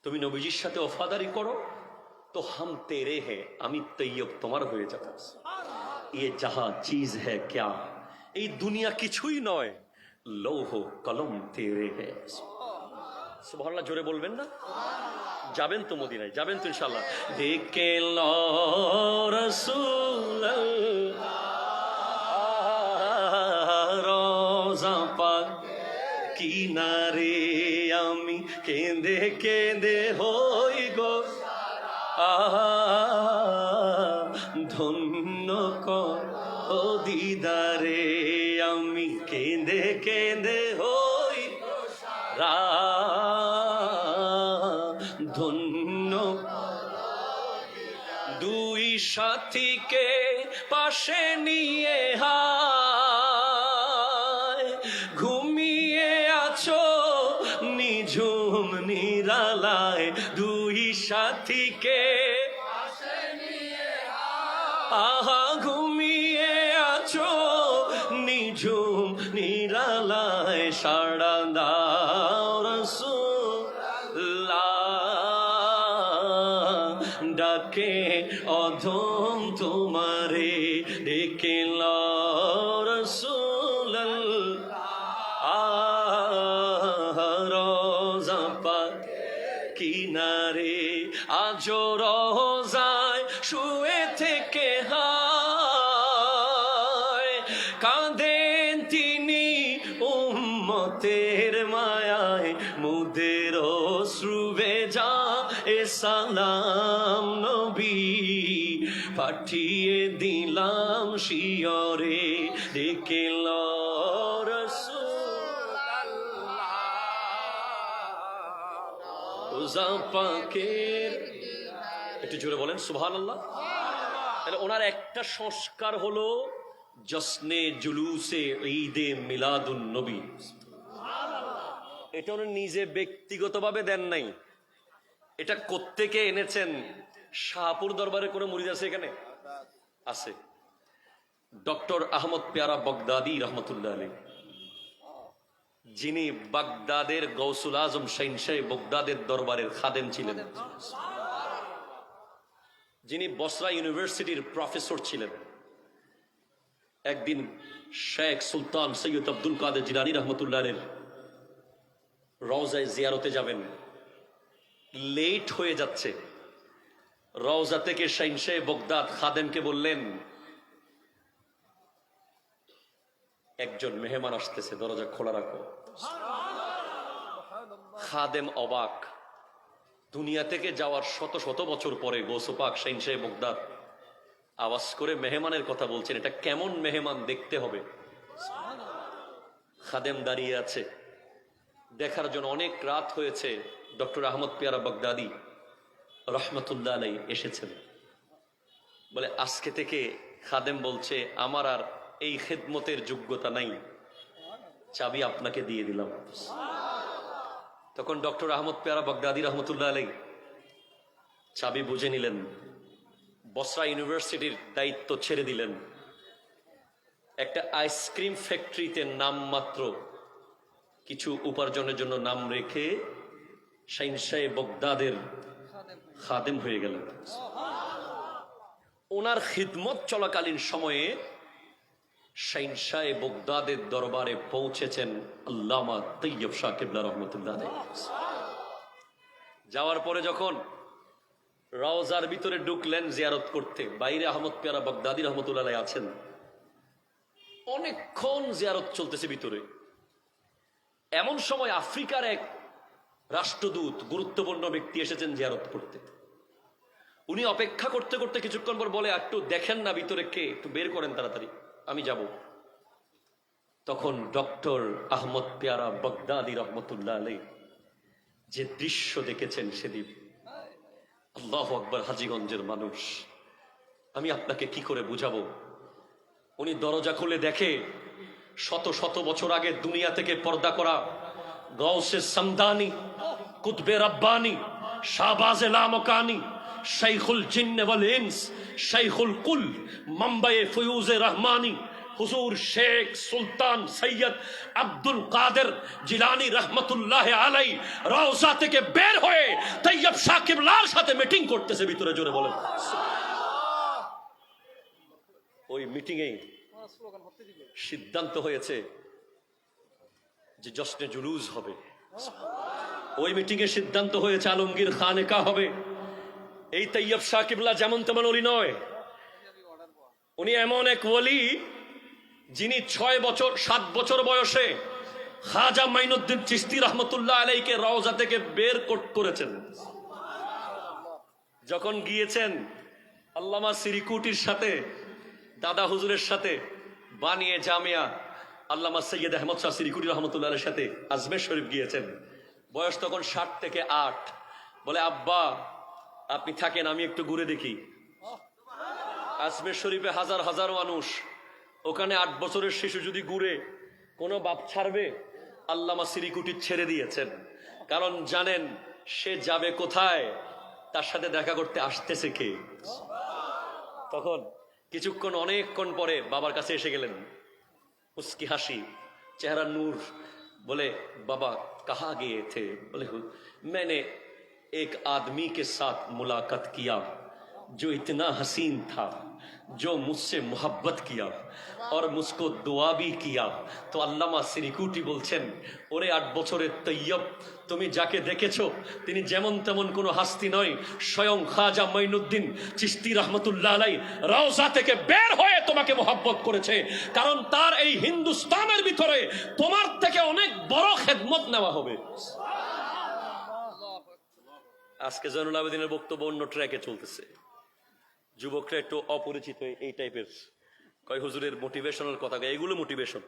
তুমি নবীজির সাথে ওয়াফাদারি করো তো হাম তেরে হে, আমি তৈয়ব তোমার হয়ে যাব। ये जहां चीज है क्या, এই দুনিয়া কিছুই নয়, লৌহ কলম তেরে হে। সুবহানাল্লাহ জোরে বলবেন না? যাবেন তো মদিনায়, যাবেন তো ইনশাআল্লাহ। দেখে লো রাসূল রোজা পাক কিনারে আমি কেঁদে কেঁদে হই গো ধন্য কর ও দিদারে, আমি কেঁদে কেঁদে হই ধন্য। দুই সাথীকে পাশে নিয়ে হায় ঘুমিয়ে আছো নিঝুম নিরালায়, দুই সাথীকে আহা ঘুমিয়ে আছো নিঝুম নিরালায়, সাড়া দাও রাসূলুল্লাহ ডাকে অধম তোমারে, ডেকে লো রাসূলুল্লাহ রোজা পাক কিনারে, আজো রোজায় শুয়ে থেকে হায় কাঁদেন তিনি উম্মতের মায়ায়, মুদের অশ্রু ভেজা এ সালাম নবী পাঠিয়ে দিলাম শিয়রে, ডেকে লো রোজা পাকের, একটু জোরে বলেন সুবহানাল্লাহ। তাহলে ওনার একটা সংস্কার হলো জশ্নে জুলুসে ঈদে মিলাদুন নবী। এটা উনি নিজে ব্যক্তিগতভাবে দেন নাই, এটা কোত্থেকে এনেছেন? শাহপুর দরবারে কোনো মুরিদ আছে এখানে? আছে। ডক্টর আহমদ পেয়ারা বগদাদি রহমতুল্লাহ আলাইহি, যিনি বাগদাদের গৌসুল আজম শাহ বগদাদের দরবারের খাদেম ছিলেন, যিনি বসরা ইউনিভার্সিটির প্রফেসর ছিলেন। একদিন শেখ সুলতান সৈয়দ আব্দুল কাদের জিলানী রহমতুল্লাহের রওজায় জিয়ারতে যাবেন, লেট হয়ে যাচ্ছে। রওজা থেকে শাহ বগদাদ খাদেমকে বললেন একজন মেহমান আসতেছে, দরজা খোলা রাখো। খাদেম অবাক, দুনিয়া থেকে যাওয়ার শত শত বছর পরে গৌস পাক শাহ বগদাদ আওয়াজ করে মেহমানের কথা বলছেন, এটা কেমন মেহমান দেখতে হবে। খাদেম দাঁড়িয়ে আছে দেখার জন্য, অনেক রাত হয়েছে। ডক্টর আহমদ পেয়ারা বগদাদি রহমতুল্লাহ আলাইহি এসেছেন। বলে আজকে থেকে খাদেম বলছে আমার আর এই খেদমতের যোগ্যতা নাই, চাবি আপনাকে দিয়ে দিলাম। তখন ডক্টর আহমদ পেয়ারা বগদাদি রহমতুল্লাহ আলাইহি চাবি বুঝে নিলেন, বসরা ইউনিভার্সিটির দায়িত্ব ছেড়ে দিলেন। একটা আইসক্রিম ফ্যাক্টরিতে নাম মাত্র কিছু উপার্জনের জন্য নাম রেখে শাহ বগদাদের খাদেম হয়ে গেলেন। ওনার খিদমত চলাকালীন সময়ে শাহ বগদাদের দরবারে পৌঁছেছেন আল্লামা তৈয়ব শাহ কিবলা রহমতুল্লাহ। যাওয়ার পরে যখন রওজার ভিতরে ঢুকলেন জিয়ারত করতে, বাইরে আহমদ পেয়ারা বগদাদি রহমতুল্লাহ আছেন। অনেকক্ষণ জিয়ারত চলতেছে ভিতরে। এমন সময় আফ্রিকার এক রাষ্ট্রদূত, গুরুত্বপূর্ণ ব্যক্তি এসেছেন জিয়ারত করতে। উনি অপেক্ষা করতে করতে কিছুক্ষণ পর বলে, একটু দেখেন না ভিতরে কে, একটু বের করেন তাড়াতাড়ি, আমি যাব। তখন ডক্টর আহমদ পেয়ারা বগদাদি রহমতুল্লাহ আলাইহি যে দৃশ্য দেখেছেন সেদিন, আল্লাহু আকবার, হাজীগঞ্জের মানুষ, আমি আপনাকে কি করে বুঝাবো। উনি দরজা খুলে দেখে শত শত বছর আগে দুনিয়া থেকে পর্দা করা গাউসে সামদানি কুতবে রব্বানি, শাহবাজে লামকানি, শাইখুল জিন্ন ওয়াল ইনস, শাইখুল কুল, মাম্বায়ে ফয়ুজে রহমানি, হুজুর শেখ সুলতান সৈয়দ আব্দুল কাদের জিলানী রহমতুল্লাহ আলাই রওজা থেকে বের হয়ে তৈয়ব শাহ কিবলার সাথে মিটিং করতেছে ভিতরে, জোরে বলেন। ওই মিটিং এ সিদ্ধান্ত হয়েছে যে জশ্নে জুলুস হবে। ওই মিটিং এ সিদ্ধান্ত হয়েছে আলমগীর খানেকা হবে। এই তৈয়ব শাহ কিবলা যেমন তেমন ওলি নয়, উনি এমন এক ওলি যিনি 7 বছর বয়সে খাজা মাইনুদ্দিন চিশতি রহমতুল্লাহ আলাইকে রওজা থেকে বের করেছেন। যখন গিয়েছেন আল্লামা সিরিকুটির সাথে, দাদা হুজুরের সাথে বানিয়ে জামিয়া আল্লামা সৈয়দ আহমদ শাহ সিরিকুটি রহমতুল্লাহ আলাইহির সাথে আজমের শরীফ গিয়েছেন। বয়স তখন 7 থেকে 8। বলে, আব্বা আপনি থাকেন, আমি একটু ঘুরে দেখি। আজমের শরীফে হাজার হাজার মানুষ, ওখানে 8 বছরের শিশু যদি ঘুরে কোনো বাপ ছাড়বে? আল্লামা সিরিকুটি ছেড়ে দিয়েছেন, কারণ জানেন সে যাবে কোথায়, তার সাথে দেখা করতে আসতেছে কে। তখন কিছুক্ষণ অনেকক্ষণ পরে বাবার কাছে এসে গেলেন, মুস্কি হাসি, চেহারা নূর। বলে, বাবা कहाँ गए थे? बोले, मैंने एक आदमी के साथ मुलाकात किया जो इतना हसीन था, जो मुझसे मोहब्बत किया और मुझको दुआ भी किया। तो अल्लामा सिरिकुटी बोलছেন, ওরে 8 বছরের তৈয়ব, তুমি যাকে দেখেছো তিনি যেমন তেমন কোনো হাস্তি নয়, স্বয়ং খাজা মাইনুদ্দিন চিশতি রহমতুল্লাহ আলাইহি রওজা থেকে বের হয়ে তোমাকে মোহাব্বত করেছে, কারণ তার এই হিন্দুস্তানের ভিতরে তোমার থেকে অনেক বড় খেদমত নেওয়া হবে। আজকে জয়নুল আবেদিনের বক্তব্য অন্য ট্র্যাকে চলতেছে, যুবকরা একটু অপরিচিত এই টাইপের কয় হুজুরের মোটিভেশনাল কথা, এগুলো মোটিভেশন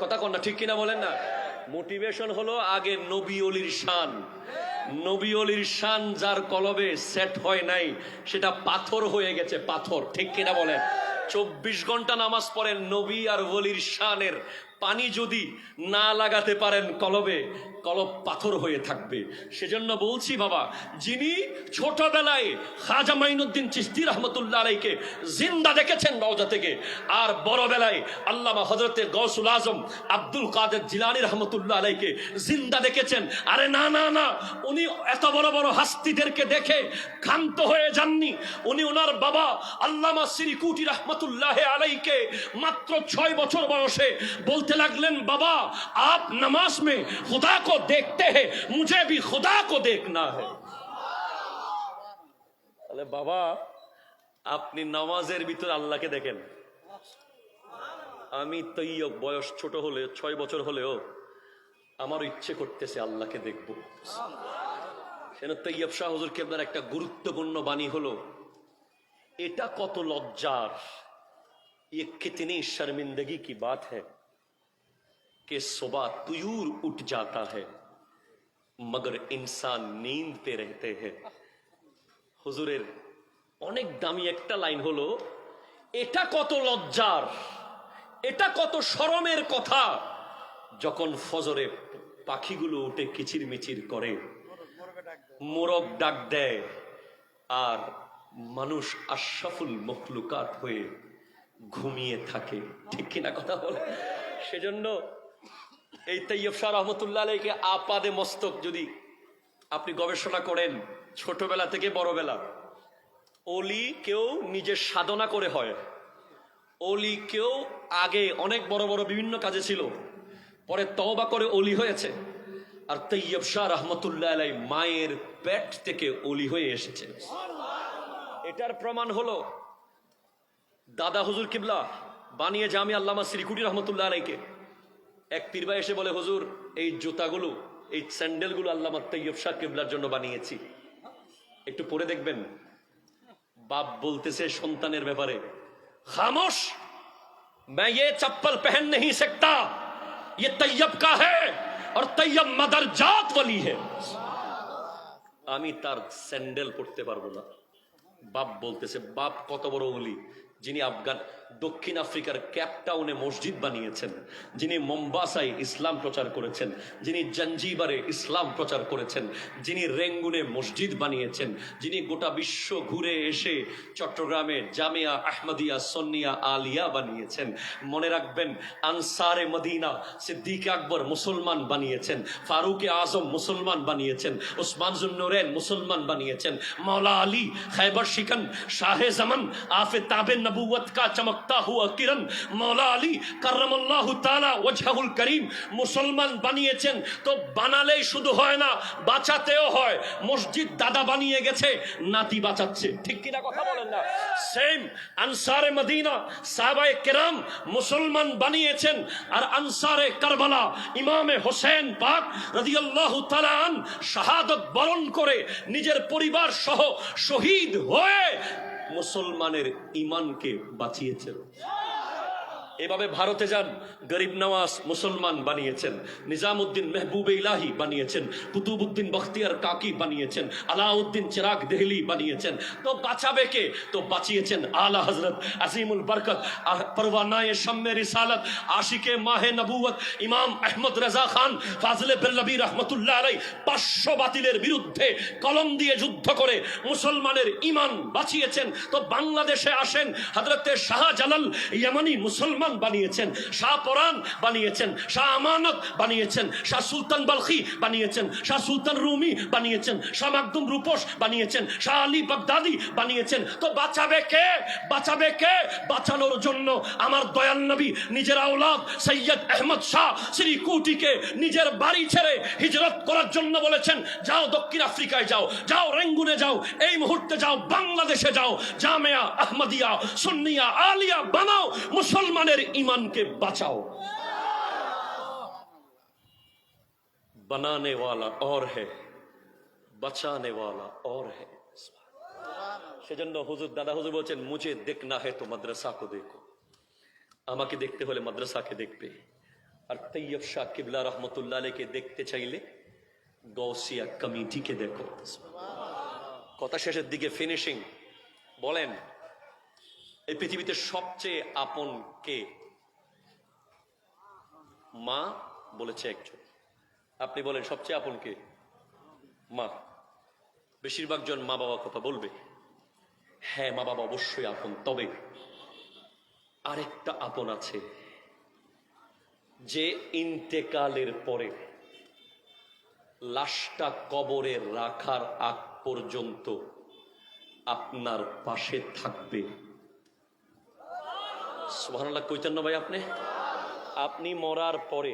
কথা কন না, ঠিক কিনা বলেন না? মোটিভেশন হলো আগে নবী অলির শান। নবী অলির শান যার কলবে সেট হয় নাই, সেটা পাথর হয়ে গেছে, পাথর, ঠিক কিনা বলেন? 24 ঘন্টা নামাজ পড়েন, নবী আর ওলির শানের পানি যদি না লাগাতে পারেন কলবে, কলব পাথর হয়ে থাকবে। সেজন্য বলছি বাবা, যিনি ছোটবেলায় খাজা মাইনুদ্দিন চিশতি রহমতুল্লাহ আলাইকে জিন্দা দেখেছেন রওজা থেকে, আর বড়বেলায় আল্লামা হযরতে গৌসুল আজম আব্দুল কাদের জিলানী রহমতুল্লাহ আলাইকে জিন্দা দেখেছেন। আরে না না না, উনি এত বড় বড় হাস্তিদেরকে দেখে ক্ষান্ত হয়ে যাননি। উনি ওনার বাবা আল্লামা সিরিকুটি রহমতুল্লাহ আলাইকে মাত্র 6 বছর বয়সে বলতে लगलन, बाबा आप नमाज में खुदा को देखते हैं, मुझे भी खुदा को देखना है। अरे बाबा আপনি নামাজের ভিতরে আল্লাহকে দেখেন। আমি তৈয়ব, বয়স ছোট হলে 6 বছর হলেও আমার ইচ্ছে করতেছে আল্লাহকে দেখব। সেন তৈয়ব শাহ হুজুর কেবলার একটা গুরুত্বপূর্ণ বাণী হলো, এটা কত লজ্জার, ये कितनी शर्मिंदगी की बात है कि सुबह तुयूर उठ जाता है मगर इंसान नींद पे रहते हैं। হুজুরের অনেক দামি একটা লাইন হলো, এটা কত লজ্জার, এটা কত শরমের কথা, যখন ফজরে পাখিগুলো উঠে কিচিরমিচির করে, মোরগ ডাক দেয়, আর মানুষ আশরাফুল মখলুকাত হয়ে ঘুমিয়ে থাকে, ঠিক কিনা কথা বলে? সেজন্য এই তৈয়ব শাহ রহমতুল্লাহ আলাইহিকে আপাদে মস্তক যদি আপনি গবেষণা করেন, ছোটবেলা থেকে বড়বেলা, অলি কেউ নিজের সাধনা করে হয়, অলি কেউ আগে অনেক বড় বড় বিভিন্ন কাজে ছিল, পরে তওবা করে অলি হয়েছে। আর তৈয়ব শাহ রহমতুল্লাহ আলাইহি মায়ের পেট থেকে অলি হয়ে এসেছে। এটার প্রমাণ হলো দাদা হুজুর কিবলা বানিয়ে জামি আল্লামা সিরিকুটি রহমতুল্লাহ আলাইকে এক পীর ভাই এসে বলে, হুজুর এই জুতাগুলো, এই স্যান্ডেলগুলো আল্লামা তৈয়ব শাহ কিবলার জন্য বানিয়েছি, একটু পরে দেখবেন। বাপ বলতেছে সন্তানের ব্যাপারে, খামোশ, मैं ये चप्पल पहन नहीं सकता, ये तैयब का है और तैयब मदरजात वली है, আমি তার স্যান্ডেল পরতে পারবো না। বাপ বলতেছে, বাপ কত বড় ওলি, যিনি আফগান দক্ষিণ আফ্রিকার ক্যাপটাউনে মসজিদ বানিয়েছেন, যিনি মোম্বাসায় ইসলাম প্রচার করেছেন, যিনি জাঞ্জিবারে ইসলাম প্রচার করেছেন, যিনি রেঙ্গুনে মসজিদ বানিয়েছেন, যিনি গোটা বিশ্ব ঘুরে এসে চট্টগ্রামে জামিয়া আহমদিয়া সন্নিয়া আলিয়া বানিয়েছেন। মনে রাখবেন, আনসারে মদিনা সিদ্দিক আকবর মুসলমান বানিয়েছেন, ফারুক আজম মুসলমান বানিয়েছেন, উসমান জুন্নুরেন মুসলমান বানিয়েছেন, মৌলা আলী খৈবর শিকন শাহে জামান আফে তাবে নবুয়ত কা চমকতা হুয়া কিরণ মৌলা আলী কাররামাল্লাহু তাআলা ওয়াজহুল করিম মুসলমান বানিয়েছেন। তো বানালেই শুধু হয় না, বাঁচাতেও হয়। মসজিদ দাদা বানিয়ে গেছে, নাতি বাঁচাচ্ছে, ঠিক কিনা কথা বলেন না? সেম আনসারে মদিনা সাহাবায়ে কেরাম মুসলমান বানিয়েছেন, আর আনসারে কারবালা ইমামে হোসেন পাক রাদিয়াল্লাহু তাআলা আন শাহাদাত বরণ করে নিজের পরিবার সহ শহীদ হয়ে মুসলমানের ঈমানকে বাঁচিয়েছেন। এভাবে ভারতে যান, গরিব নওয়াজ মুসলমান বানিয়েছেন, নিজামউদ্দিন মেহবুবে ইলাহি বানিয়েছেন, কুতুবউদ্দিন বখতিয়ার কাকি বানিয়েছেন, আলাউদ্দিন চিরাগ দেহলি বানিয়েছেন। তো বাঁচাবে কে? তো বাঁচিয়েছেন আলা হযরত আজিমুল বরকত পরওয়ানায়ে শাম্মে রিসালাত আশিকে মাহে নবুয়ত ইমাম আহমদ রেজা খান ফাজলে বেরলভী রহমতুল্লাহ আলাইহি 500 বাতিলের বিরুদ্ধে কলম দিয়ে যুদ্ধ করে মুসলমানের ঈমান বাঁচিয়েছেন। তো বাংলাদেশে আসেন, হযরতে শাহজালাল ইয়ামানি মুসলমান বানিয়েছেন, শাহ পরান বানিয়েছেন, শাহ আমানত বানিয়েছেন, শাহ সুলতান বালখি বানিয়েছেন, শাহ সুলতান রুমি বানিয়েছেন, শাহ মাকদুম রূপস বানিয়েছেন, শাহ আলী বাগদাদি বানিয়েছেন। তো বাঁচাবে কে? বাঁচাবে কে? বাঁচানোর জন্য আমার দয়াল নবী নিজের আওলাদ সৈয়দ আহমদ শাহ শ্রীকুটিকে নিজের বাড়ি ছেড়ে হিজরত করার জন্য বলেছেন, যাও দক্ষিণ আফ্রিকায় যাও, যাও রেঙ্গুনে যাও, এই মুহূর্তে যাও বাংলাদেশে যাও, জামিয়া আহমদিয়া সুন্নিয়া আলিয়া বানাও, মুসলমানের ईमान के बचाओ। बनाने वाला और है, बचाने वाला और है। সেজন্য হুজুর দাদা হুজুর বলছেন, মুঝে দেখনা है तो मदरसा को देखो, আমাকে দেখতে হলে মাদ্রাসাকে দেখবে। আর তৈয়ব শাহ কিবলা রহমতুল্লাহ আলাইহিকে দেখতে চাইলে গৌসিয়া কমিটিকে দেখো। কথা শেষের দিকে ফিনিশিং বলেন, এই পৃথিবীতে সবচেয়ে আপন কে? মা বলেছে একজন, আপনি বলেন সবচেয়ে আপন কে? মা। বেশিরভাগ জন মা বাবা কথা বলবে, হ্যাঁ মা বাবা অবশ্যই আপন, তবে আরেকটা আপন আছে, যে ইন্তেকালের পরে লাশটা কবরে রাখার আগ পর্যন্ত আপনার পাশে থাকবে। সুবহানাল্লাহ কইতেন না ভাই? আপনি মরার পরে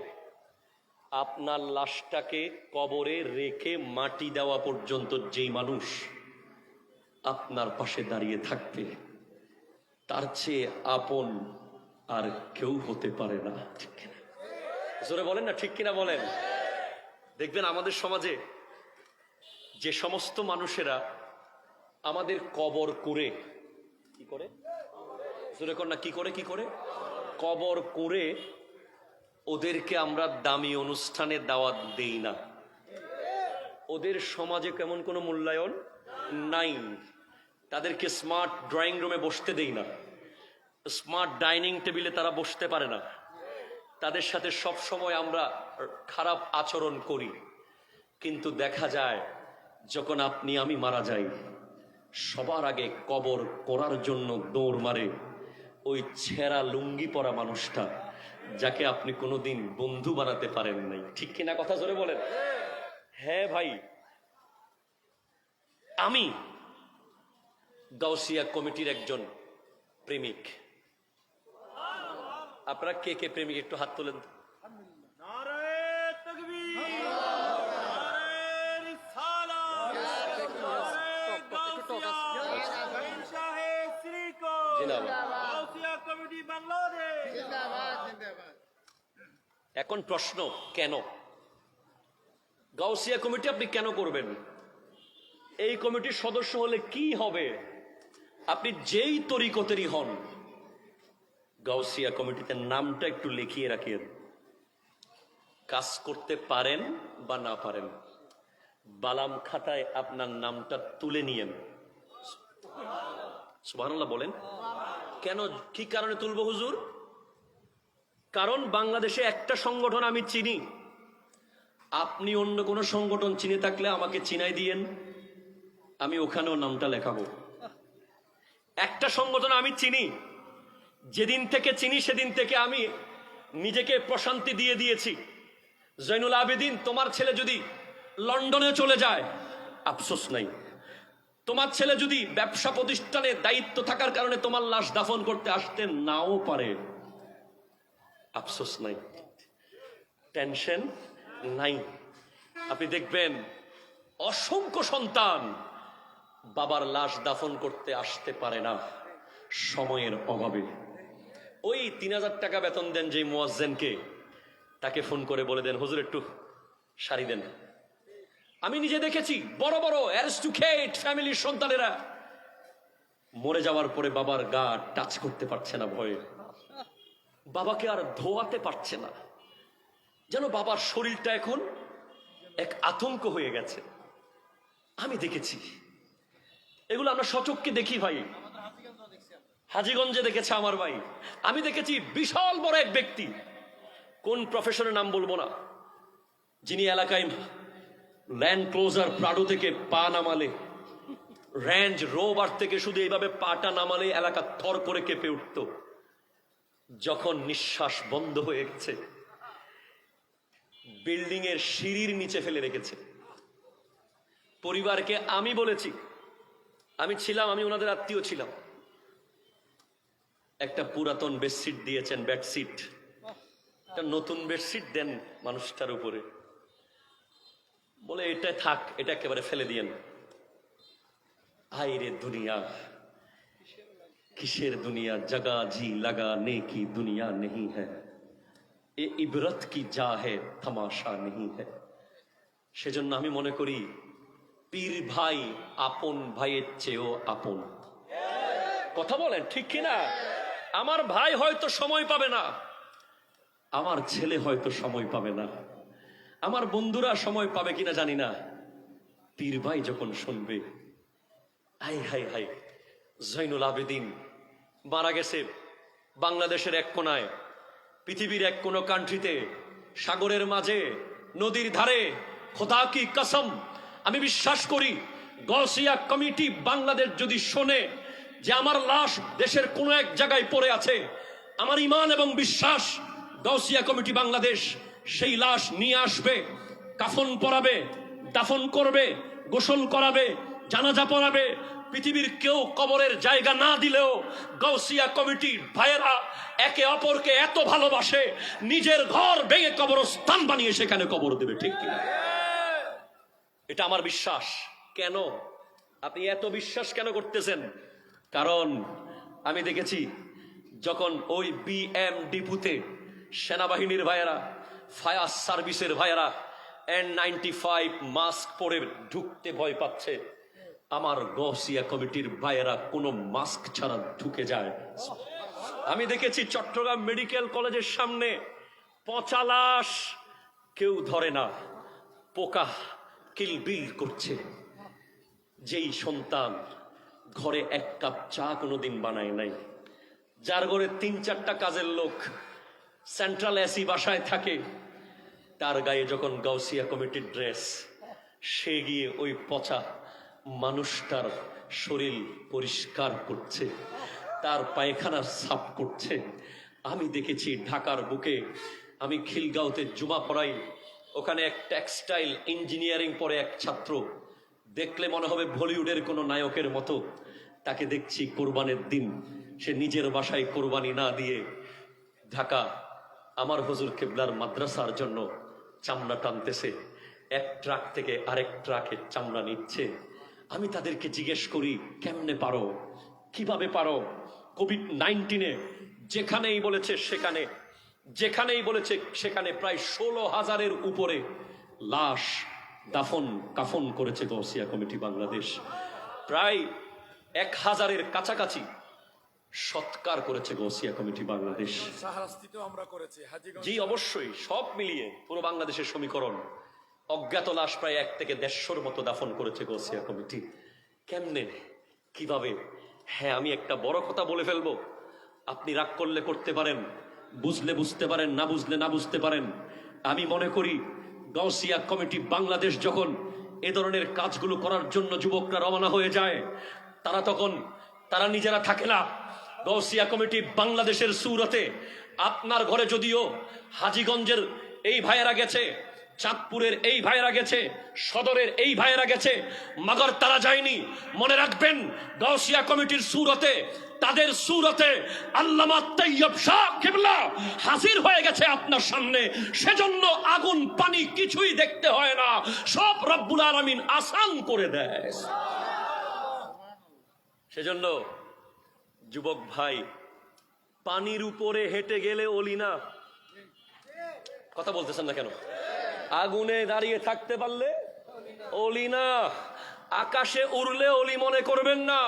আপনার লাশটাকে কবরে রেখে মাটি দেওয়া পর্যন্ত যেই মানুষ আপনার পাশে দাঁড়িয়ে থাকবে, তার চেয়ে আপন আর কেউ হতে পারে না। ঠিক কিনা? জোরে বলেন না, ঠিক কিনা বলেন? দেখবেন আমাদের সমাজে যে সমস্ত মানুষেরা আমাদের কবর করে কি করে, জোরে কর না, কি করে কবর করে, ওদেরকে আমরা দামি অনুষ্ঠানে দাওয়াত দেই না। ওদের সমাজে কেমন কোনো মূল্যায়ন নাই। তাদেরকে স্মার্ট ড্রয়িং রুমে বসতে দেই না, স্মার্ট ডাইনিং টেবিলে তারা বসতে পারে না। তাদের সাথে সব সময় আমরা খারাপ আচরণ করি। কিন্তু দেখা যায় যখন আপনি আমি মারা যাই, সবার আগে কবর করার জন্য দৌড় মারে ওই ছেঁড়া লুঙ্গি পরা মানুষটা, যাকে আপনি কোনোদিন বন্ধু বানাতে পারেন নাই। ঠিক কিনা কথা জোরে বলেন? হ্যাঁ ভাই, আমি গাউসিয়া কমিটির একজন প্রেমিক। আপনারা কে কে প্রেমিক একটু হাত তোলেন। এখন প্রশ্ন, কেন গাউসিয়া কমিটি আপনি কেন করবেন? এই কমিটির সদস্য হলে কি হবে? আপনি যেই তরিকতেরই হন, গাউসিয়া কমিটিতে নামটা একটু লিখিয়ে রাখেন। কাজ করতে পারেন বা না পারেন, বালাম খাতায় আপনার নামটা তুলে নিয়েন। সুবহানাল্লাহ বলেন। কেন, কি কারণে তুলবো হুজুর? কারণ বাংলাদেশে একটা সংগঠন আমি চিনি, আপনি অন্য কোন সংগঠন চিনে থাকলে আমাকে চিনাই দিয়েন, আমি ওখানেও নামটা লেখাবো। একটা সংগঠন আমি চিনি, যেদিন থেকে চিনি সেদিন থেকে আমি নিজেকে প্রশান্তি দিয়ে দিয়েছি। জৈনুল আবেদিন, তোমার ছেলে যদি লন্ডনে চলে যায় আফসোস নাই, তোমার ছেলে যদি ব্যবসা প্রতিষ্ঠানে দায়িত্ব থাকার কারণে তোমার লাশ দাফন করতে আসতে নাও পারে, আফসোস নাই, টেনশন নাই। আপনি দেখবেন অসংখ্য সন্তান বাবার লাশ দাফন করতে আসতে পারে না সময়ের অভাবে। ওই ৩,০০০ টাকা বেতন দেন যে মুয়াজ্জিনকে, তাকে ফোন করে বলে দেন হুজুর একটু শাড়ি দেন। আমি নিজে দেখেছি বড় বড় অ্যারিস্টোক্রেট ফ্যামিলির সন্তানেরা মরে যাওয়ার পরে বাবার গা টাচ করতে পারছে না ভয়ে, বাবাকে আর ধোয়াতে পারছে না, যেন বাবার শরীরটা এখন এক আতঙ্ক হয়ে গেছে। আমি দেখেছি এগুলো, আমরা সচক্ষে দেখি ভাই, হাজীগঞ্জে দেখেছে আমার ভাই। আমি দেখেছি বিশাল বড় এক ব্যক্তি, কোন প্রফেশনের নাম বলবো না, যিনি এলাকায় ল্যান্ড ক্লোজার প্রাডো থেকে পা নামালে, রেঞ্জ রোভার থেকে শুধু এইভাবে পাটা নামালে এলাকা থর করে কেঁপে উঠত। যখন নিঃশ্বাস বন্ধ হয়ে গেছে, বিল্ডিং এর সিঁড়ির নিচে ফেলে রেখেছে। পরিবারকে আমি বলেছি, আমি ছিলাম, আমি ওনাদের আত্মীয় ছিলাম, একটা পুরাতন বেডশিট দিয়েছেন, বেডশিট, একটা নতুন বেডশিট দেন মানুষটার উপরে, বলে এটা থাক, এটা একেবারে ফেলে দিয়েন। আইরে দুনিয়া, কিসের দুনিয়া, জগা জি লাগা নেকি দুনিয়া নেহি হ্যায়, এ ইবরত কি যা হে তামাশা নেহি হ্যায়। সেজন্য আমি মনে করি পীর ভাই আপন ভাইয়ের চেয়েও আপন। কথা বলেন ঠিক কিনা? আমার ভাই হয়তো সময় পাবে না, আমার ছেলে হয়তো সময় পাবে না, আমার বন্ধুরা সময় পাবে কিনা জানি না, পীর ভাই যখন শুনবে, high high high, Zainul Abedin মারা গেছে বাংলাদেশের এক কোনায়, পৃথিবীর এক কোনো কান্ট্রিতে, সাগরের মাঝে, নদীর ধারে। খোদা কি কসম, আমি বিশ্বাস করি গাউসিয়া কমিটি বাংলাদেশ যদি শোনে যে আমার লাশ দেশের কোনো এক জায়গায় পড়ে আছে, আমার ঈমান এবং বিশ্বাস গাউসিয়া কমিটি বাংলাদেশ সেই লাশ নিয়ে আসবে, কাফন পরাবে, দাফন করবে, গোসল করাবে, জানাজা পড়াবে। পৃথিবীর কেউ কবরের জায়গা না দিলেও গাউসিয়া কমিটির ভাইয়েরা একে অপরকে এত ভালোবাসে, নিজের ঘর ভেঙে কবরস্থান বানিয়ে সেখানে কবর দেবে। ঠিক কিনা? এটা আমার বিশ্বাস। কেন আপনি এত বিশ্বাস কেন করতেছেন? কারণ আমি দেখেছি যখন ওই বিএম ডিপুতে সেনাবাহিনীর ভাইয়েরা, ফায়ার সার্ভিসের ভাইয়েরা N95 মাস্ক পরে ঢুকতে ভয় পাচ্ছে, আমার গাউসিয়া কমিটির ভাইয়েরা কোনো মাস্ক ছাড়া ঢুকে যায়। আমি দেখেছি চট্টগ্রাম মেডিকেল কলেজের সামনে পচা লাশ, কেউ ধরে না, পোকা কিলবিল করছে। যেই সন্তান ঘরে এক কাপ চা কোনোদিন বানায় নাই, যার ঘরে ৩-৪টা কাজের লোক, সেন্ট্রাল এসি বাসায় থাকে, তার গায়ে যখন গাউসিয়া কমিটির ড্রেস, সে গিয়ে ওই পচা মানুষটার শরীর পরিষ্কার করছে, তার পায়খানা সাফ করছে। আমি দেখেছি ঢাকার বুকে, আমি খিলগাঁওতে জুমা পড়াই, ওখানে এক টেক্সটাইল ইঞ্জিনিয়ারিং পড়ে এক ছাত্র, দেখলে মনে হবে বলিউডের কোনো নায়কের মতো। তাকে দেখছি কোরবানের দিন সে নিজের বাসায় কোরবানি না দিয়ে ঢাকা আমার হুজুর কেবলার মাদ্রাসার জন্য চামড়া টানতেছে, এক ট্রাক থেকে আরেক ট্রাকে চামড়া নিচ্ছে। আমি তাদেরকে জিজ্ঞেস করি, কেমনে পারো, কিভাবে পারো? কোভিড-19 যেখানেই বলেছে সেখানে, যেখানেই বলেছে সেখানে প্রায় 16,000-এর উপরে লাশ দাফন কাফন করেছে গাউসিয়া কমিটি বাংলাদেশ। প্রায় 1,000-এর কাছাকাছি সৎকার করেছে গাউসিয়া কমিটি বাংলাদেশ। জি অবশ্যই, সব মিলিয়ে পুরো বাংলাদেশের সমীকরণ, অজ্ঞাত লাশ প্রায় 1 থেকে 150-র মতো দাফন করেছে গাউসিয়া কমিটি। কেমনে, কিভাবে? হ্যাঁ, আমি একটা বড় কথা বলে ফেলবো, আপনি রাগ করলে করতে পারেন, বুঝলে বুঝতে পারেন, না বুঝলে না বুঝতে পারেন। আমি মনে করি গাউসিয়া কমিটি বাংলাদেশ যখন এ ধরনের কাজগুলো করার জন্য যুবকরা রওনা হয়ে যায়, তারা নিজেরা থাকে না। গাউসিয়া কমিটি বাংলাদেশের সুরতে আপনার ঘরে যদিও হাজীগঞ্জের এই ভাইয়েরা গেছে, চাঁদপুরের এই ভাইয়েরা গেছে, সদরের এই ভাইয়েরা গেছে, মাগর তারা যায়নি। মনে রাখবেন গাউসিয়া কমিটির সুরতে, তাদের সুরতে আল্লামা তৈয়ব শাহ কিবলা হাজির হয়ে গেছে আপনার সামনে। সেজন্য আগুন পানি কিছুই দেখতে হয় না, সব রব্বুল আলামিন আসান করে দেয়। সেজন্য যুবক ভাই, পানির উপরে হেঁটে গেলে অলি না। কথা বলতেছেন না কেন? আগুনে দাঁড়িয়ে থাকতে পারলে অলি না, আকাশে উড়লে অলি মনে করবেন না।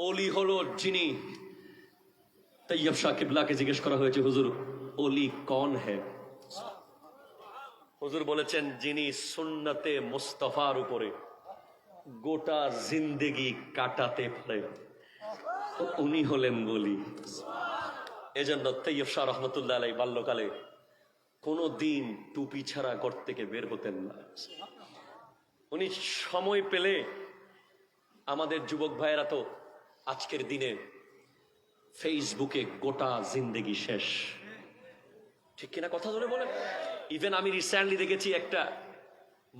অলি হলো যিনি, তৈয়ব শাহ কিবলাকে জিজ্ঞেস করা হয়েছে, হুজুর অলি কন হ্যায়? হুজুর বলেছেন, যিনি সুন্নতে মুস্তাফার উপরে গোটা জিন্দেগি কাটাতে পারে উনি হলেন বলি। এজন্য তৈয়ব শাহ রহমতুল্লাহ আলাইহি বাল্যকালে কোনো দিন টুপি ছাড়া ঘর থেকে বের হতেন না। উনি সময় পেলে, আমাদের যুবক ভাইয়েরা তো আজকের দিনে ফেসবুকে গোটা জিন্দেগি শেষ, ঠিক কিনা? কথা ধরে বলেন। ইভেন আমি রিসেন্টলি দেখেছি একটা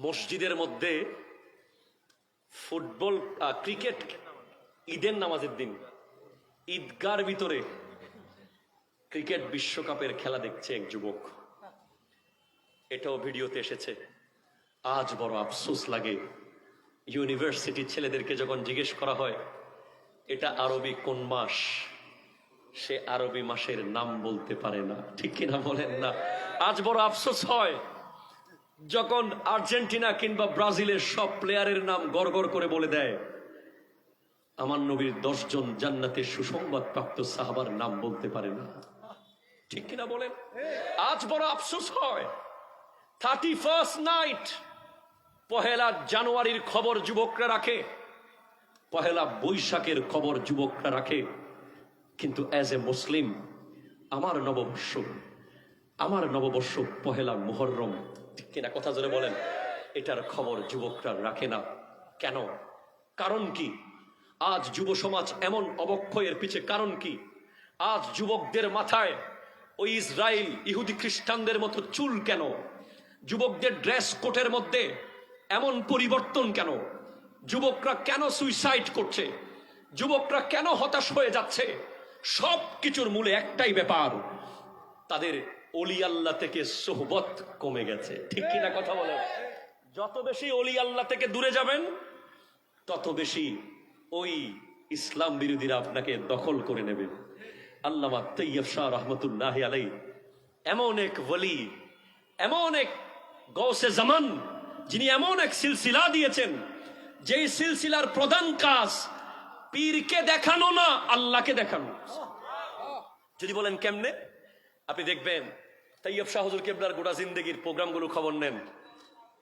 মসজিদের মধ্যে ফুটবল ক্রিকেট ঈদের নামাজের দিন ঈদগার ভিতরে ক্রিকেট বিশ্বকাপের খেলা দেখছে এক যুবক। এটাও ভিডিওতে এসেছে। আজ বড় আফসোস লাগে, ইউনিভার্সিটির ছেলেদেরকে যখন জিজ্ঞেস করা হয় এটা আরবি কোন মাস, সে আরবি মাসের নাম বলতে পারে না, ঠিক কিনা বলেন না? আজ বড় আফসোস হয় যখন আর্জেন্টিনা কিংবা ব্রাজিলের সব প্লেয়ারের নাম গড় গড় করে বলে দেয়, আমার নবীর 10 জন জান্নাতের সুসংবাদ প্রাপ্ত সাহাবার নাম বলতে পারে না, ঠিক কিনা বলেন? আজ বড় আফসোস হয়। 31st নাইট, পহেলা জানুয়ারির খবর যুবকরা রাখে, পহেলা বৈশাখের খবর যুবকরা রাখে, কিন্তু অ্যাজ এ মুসলিম আমার নববর্ষ পহেলা মুহররম, ঠিক কিনা? কথা জোরে বলেন। এটার খবর যুবকরা রাখে না। কেন? কারণ কি? আজ যুব সমাজ এমন অবক্ষয়ের পিছে কারণ কি? আজ যুবকদের মাথায় ওই ইসরায়েল ইহুদি খ্রিস্টানদের মতো চুল কেন? যুবকদের ড্রেস কোটের মধ্যে এমন পরিবর্তন কেন? যুবকরা কেন সুইসাইড করছে? যুবকরা কেন হতাশ হয়ে যাচ্ছে? সব কিছুর মূলে একটাই ব্যাপার, তাদের অলি আল্লাহ থেকে সোহবত কমে গেছে, ঠিক কিনা? কথা বলেন। যত বেশি অলি আল্লাহ থেকে দূরে যাবেন তত বেশি ওই ইসলাম বিরোধীরা আপনাকে দখল করে নেবে। আল্লামা তৈয়ব শাহ রহমতুল্লাহ আলাইহি এমন এক ওলি, এমন এক গৌসে জামান, যিনি এমন এক সিলসিলা দিয়েছেন, যেই সিলসিলার প্রধান কাজ পীরকে দেখানো না, আল্লাহকে দেখানো। যদি বলেন কেমনে, আপনি দেখবেন তৈয়ব শাহ হুজুর কেবলার গোটা জিন্দেগির প্রোগ্রামগুলো খবর নেন,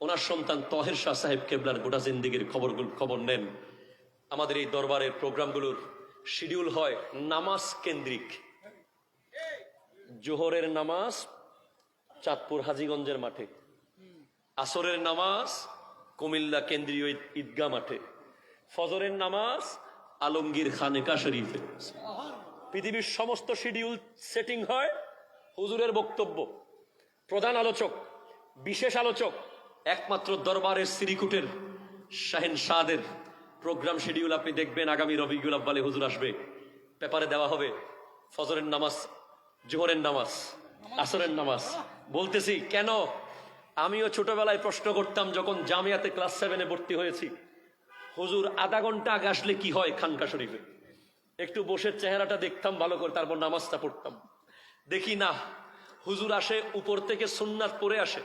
ওনার সন্তান তহের শাহ সাহেব কেবলার গোটা জিন্দেগির খবর নেন। আমাদের এই দরবারের প্রোগ্রামগুলোর শিডিউল হয় নামাজ কেন্দ্রিক। জোহরের নামাজ চাঁদপুর হাজীগঞ্জের মাঠে, আসরের নামাজ কুমিল্লা কেন্দ্রীয় ঈদগাহ মাঠে, ফজরের নামাজ আলমগীর খানেকা শরীফে। পৃথিবীর সমস্ত শিডিউল সেটিং হয়, হুজুরের বক্তব্য, প্রধান আলোচক, বিশেষ আলোচক, একমাত্র দরবারের সিরিকুটের শাহিন শাহের প্রোগ্রাম শিডিউল আপনি দেখবেন। আগামী রবিউল আউয়ালে হুজুর আসবে, পেপারে দেওয়া হবে ফজরের নামাজ, জোহরের নামাজ, আসরের নামাজ। বলতেছি কেন? আমিও ছোটবেলায় প্রশ্ন করতাম যখন জামিয়াতে ক্লাস 7-এ ভর্তি হয়েছি, হুজুর আধা ঘন্টা আগে আসলে কি হয় খানকা শরীফে? একটু বসে চেহারাটা দেখতাম ভালো করে, তারপর নামাজটা পড়তাম। দেখি না, হুজুর আসে উপর থেকে সুন্নাত পড়ে আসে,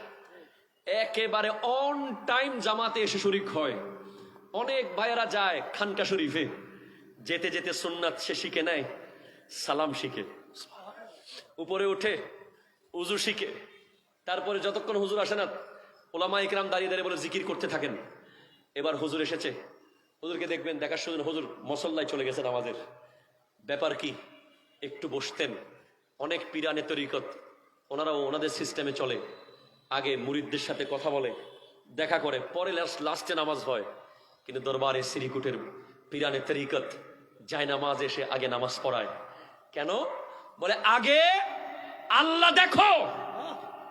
একেবারে অন টাইম জামাতে এসে শরীক হয়। অনেক ভাইয়েরা যায় খানকা শরীফে, যেতে যেতে সুন্নাত সে শিখে নেয়, সালাম শিখে, উপরে উঠে উজু শিখে, তারপরে যতক্ষণ হুজুর আসে না ওলামা ইকরাম দাঁড়িয়ে দাঁড়িয়ে বলে জিকির করতে থাকেন। এবার হুজুর এসেছে, হুজুরকে দেখবেন, দেখার সুযোগ হুজুর মসল্লায় চলে গেছে নামাজের। ব্যাপার কি? একটু বসতেন। অনেক পিরানে তরিকত ওনারাও ওনাদের সিস্টেমে চলে, আগে মুরিদদের সাথে কথা বলে, দেখা করে, পরে লাস্টে নামাজ হয়। কিন্তু দরবারে শ্রীকুটের পিরানে তরিকত যায় নামাজ এসে আগে নামাজ পড়ায়। কেন? বলে আগে আল্লাহ দেখো,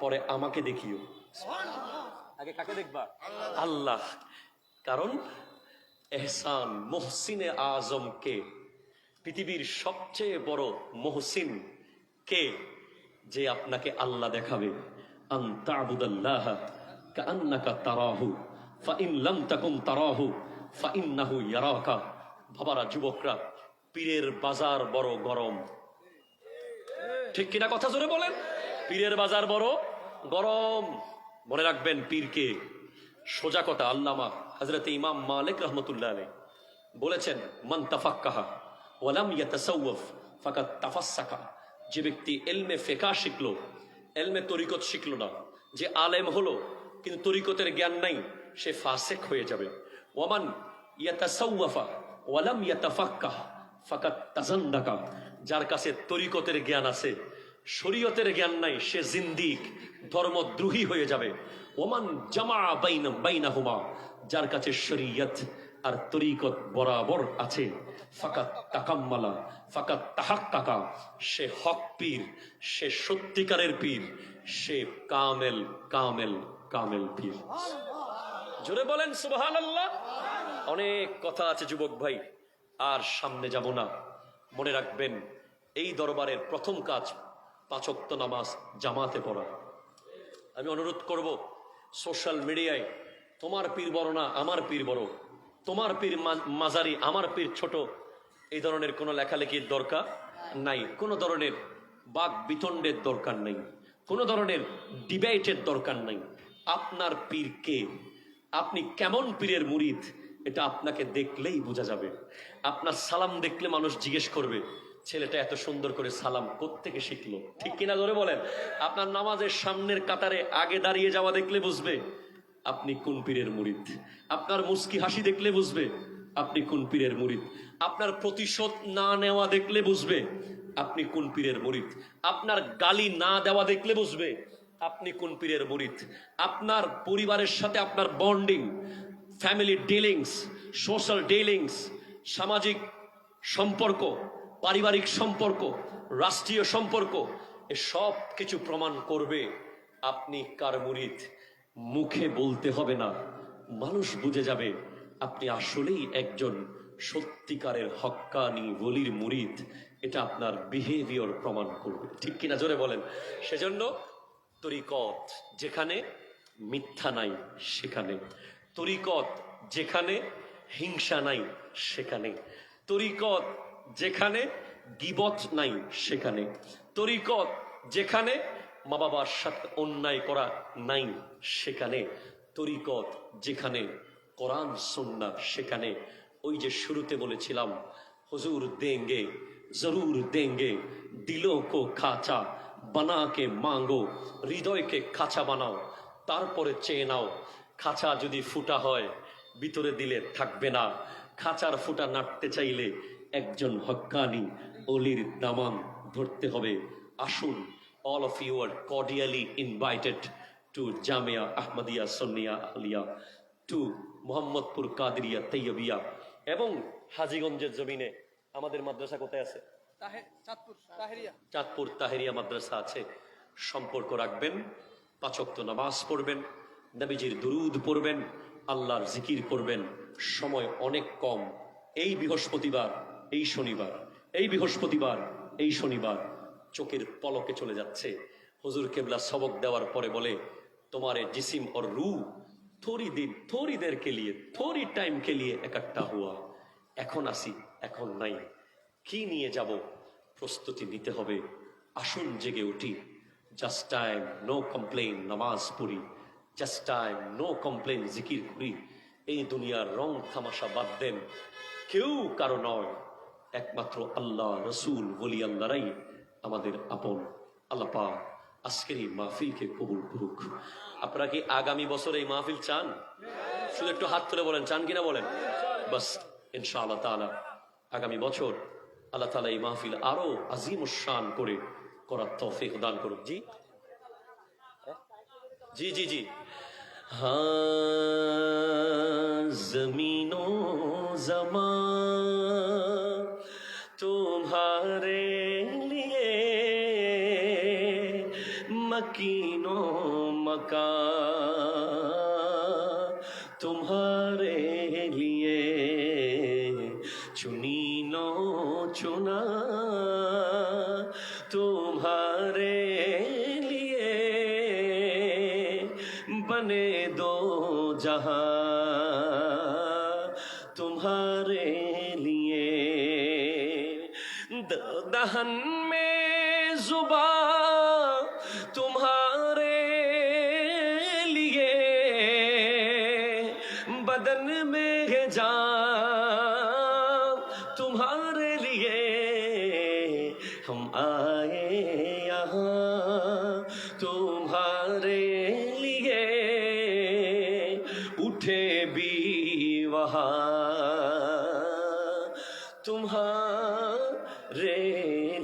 পরে আমাকে দেখিও। আগে কাকে দেখবা? আল্লাহ। কারণ এহসান মুহসিনে আজম কে? পৃথিবীর সবচেয়ে বড় মুহসিন কে? যে আপনাকে আল্লাহ দেখাবে। আন তা'বুদাল্লাহ কাআন্নাকা তারাহু ফাইন লাম তাকুন তারাহু ফাইন্নাহু ইয়ারাকা। বাবারা, যুবকরা, পীরের বাজার বড় গরম। ঠিক কিনা? কথা জোরে বলেন। পীরের বাজার বড় গরম। মনে রাখবেন পীরকে। সোজা কথা, আল্লামা হযরত ইমাম মালিক রাহমাতুল্লাহ আলাইহি বলেছেন, মান তাফাক্কাহা ওয়া লাম ইয়াতাসাওয়াফ ফাকাদ তাফাসসাকা। যে ব্যক্তি ইলমে ফিকহ শিখলো, ইলমে তরিকত শিখলো না, যে আলেম হলো কিন্তু তরিকতের জ্ঞান নাই, সে ফাসিক হয়ে যাবে। ওয়ামান ইয়াতাসাওয়াফা ওয়া লাম ইয়াতাফাক্কাহ ফাকাদ তাজান্দাকা। যার কাছে তরিকতের জ্ঞান আছে, শরীয়তের জ্ঞান নাই, সে জিন্দিক, ধর্মদ্রোহী হয়ে যাবে। ওমান জামা বাইনাহুমা। যার কাছে শরীয়ত আর তরিকত বরাবর আছে, ফাকাত তাকাম্মালা ফাকাত তাহাক্কাকা। সে হক পীর, সে সত্যিকারের পীর, সে কামেল কামেল কামেল পীর। জোরে বলেন সুবহানাল্লাহ। অনেক কথা আছে যুবক ভাই, আর সামনে যাব না। মনে রাখবেন, এই দরবারের প্রথম কাজ 5 ওয়াক্ত নামাজ জামাতে পড়া। আমি অনুরোধ করব, সোশ্যাল মিডিয়ায় তোমার পীর বড় না আমার পীর বড়, তোমার পীর মাজারি আমার পীর ছোট, এই ধরনের কোনো লেখালেখির দরকার নাই, কোনো ধরনের বাক বিতণ্ডের দরকার নাই, কোনো ধরনের ডিবেটের দরকার নাই। আপনার পীর কে? আপনি কেমন পীরের মুরিদ, এটা আপনাকে দেখলেই বোঝা যাবে। আপনার সালাম দেখলে মানুষ জিজ্ঞেস করবে, ছেলেটা এত সুন্দর করে সালাম কোত্থেকে শিখলো। ঠিক কিনা? ধরে বলেন। আপনার নামাজের সামনের কাতারে আগে দাঁড়িয়ে যাওয়া দেখলে বুঝবে আপনি কোন পীরের মুরিদ। আপনার মুস্কি হাসি দেখলে বুঝবে আপনি কোন পীরের মুরিদ। আপনার প্রতিশোধ না নেওয়া দেখলে বুঝবে আপনি কোন পীরের মুরিদ। আপনার গালি না দেওয়া দেখলে বুঝবে আপনি কোন পীরের মুরিদ। আপনার পরিবারের সাথে আপনার bonding, family dealings, social dealings, সামাজিক সম্পর্ক, পারিবারিক সম্পর্ক, রাষ্ট্রীয় সম্পর্ক, এ সব কিছু প্রমাণ করবে আপনি কার মুরিদ। মুখে বলতে হবে না, মানুষ বুঝে যাবে আপনি আসলেই একজন সত্যিকারের হক্কানি ওলির মুরিদ। এটা আপনার বিহেভিয়র প্রমাণ করবে। ঠিক কিনা? জোরে বলেন। সেজন্য তরিকত যেখানে মিথ্যা নাই সেখানে, তরিকত যেখানে হিংসা নাই সেখানে, তরিকত যেখানে গীবত নাই সেখানে, তরিকত যেখানে মা বাবার সাথে অন্যায় করা নাই সেখানে, তরিকত যেখানে কোরআন সুন্নাহ সেখানে। ওই যে শুরুতে বলেছিলাম, হুজুর দেंगे জরুর দেंगे, দিলো কো খাঁচা বানা কে মাঙ্গো। হৃদয়কে খাঁচা বানাও, তারপরে চেয়ে নাও। খাঁচা যদি ফুটা হয় ভিতরে দিলে থাকবে না। খাঁচার ফুটা নাড়তে চাইলে একজন হক্কানি অলির দামান ধরতে হবে। আসুন, all of you are cordially invited to Jamia Ahmadiyya Sunniya Aliyah, to Mohammadpur Qadiriya Taiyabia এবং হাজীগঞ্জের জমিনে আমাদের মাদ্রাসা কোথায় আছে? চাঁদপুর তাহেরিয়া মাদ্রাসা আছে। সম্পর্ক রাখবেন, 5 ওয়াক্ত নামাজ পড়বেন, নবীজির দুরুদ পড়বেন, আল্লাহর জিকির করবেন। সময় অনেক কম। এই বৃহস্পতিবার, এই শনিবার, এই বৃহস্পতিবার, এই শনিবার চোখের পলকে চলে যাচ্ছে। হুজুর কেবলা সবক দেওয়ার পরে বলে, তোমারে जिस्म और रूह थोड़ी देर के लिए, थोड़ी टाइम के लिए इकट्ठा हुआ। এখন আসি, এখন নাই, কি নিয়ে যাব? প্রস্তুতি নিতে হবে। আসুন জেগে উঠি। জাস্ট টাইম, নো কমপ্লেইন, নামাজ পড়ি। জাস্ট টাইম, নো কমপ্লেইন, জিকির করি। এই দুনিয়ার রং তামাশা বাদ দেন। কেউ কারো নয়, একমাত্র আল্লাহ, রসুল, ওলি আল্লাহরাই আমাদের আপন। আল্লাহ পাক আজকের এই মাহফিলকে কবুল করুক। আপনারা কি আগামী বছর এই মাহফিল চান? শুধু একটু হাত তুলে বলেন চান কিনা বলেন। বাস ইনশাআল্লাহ তাআলা আগামী বছর আল্লাহ তাআলা এই মাহফিল আরো আজিম শান করে করার তৌফিক দান করুন। জি জি জি জি। हाँ जमीनो ज़मान तुम्हारे लिए, मकीनो मकान तुम्हारे लिए, चुनी लो चुना तुम्हारे लिए, बने दो जहां तुम्हारे लिए। दहन में जुबान तुम्हारे लिए, बदन में जान तुम्हारे लिए, हम आए यहाँ तुम्हारे लिए, उठे भी वहाँ तुम्हारे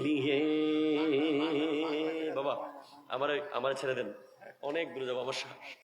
लिए। বাবা আমার ছেড়ে দেন, অনেক দূরে যাবো আমার।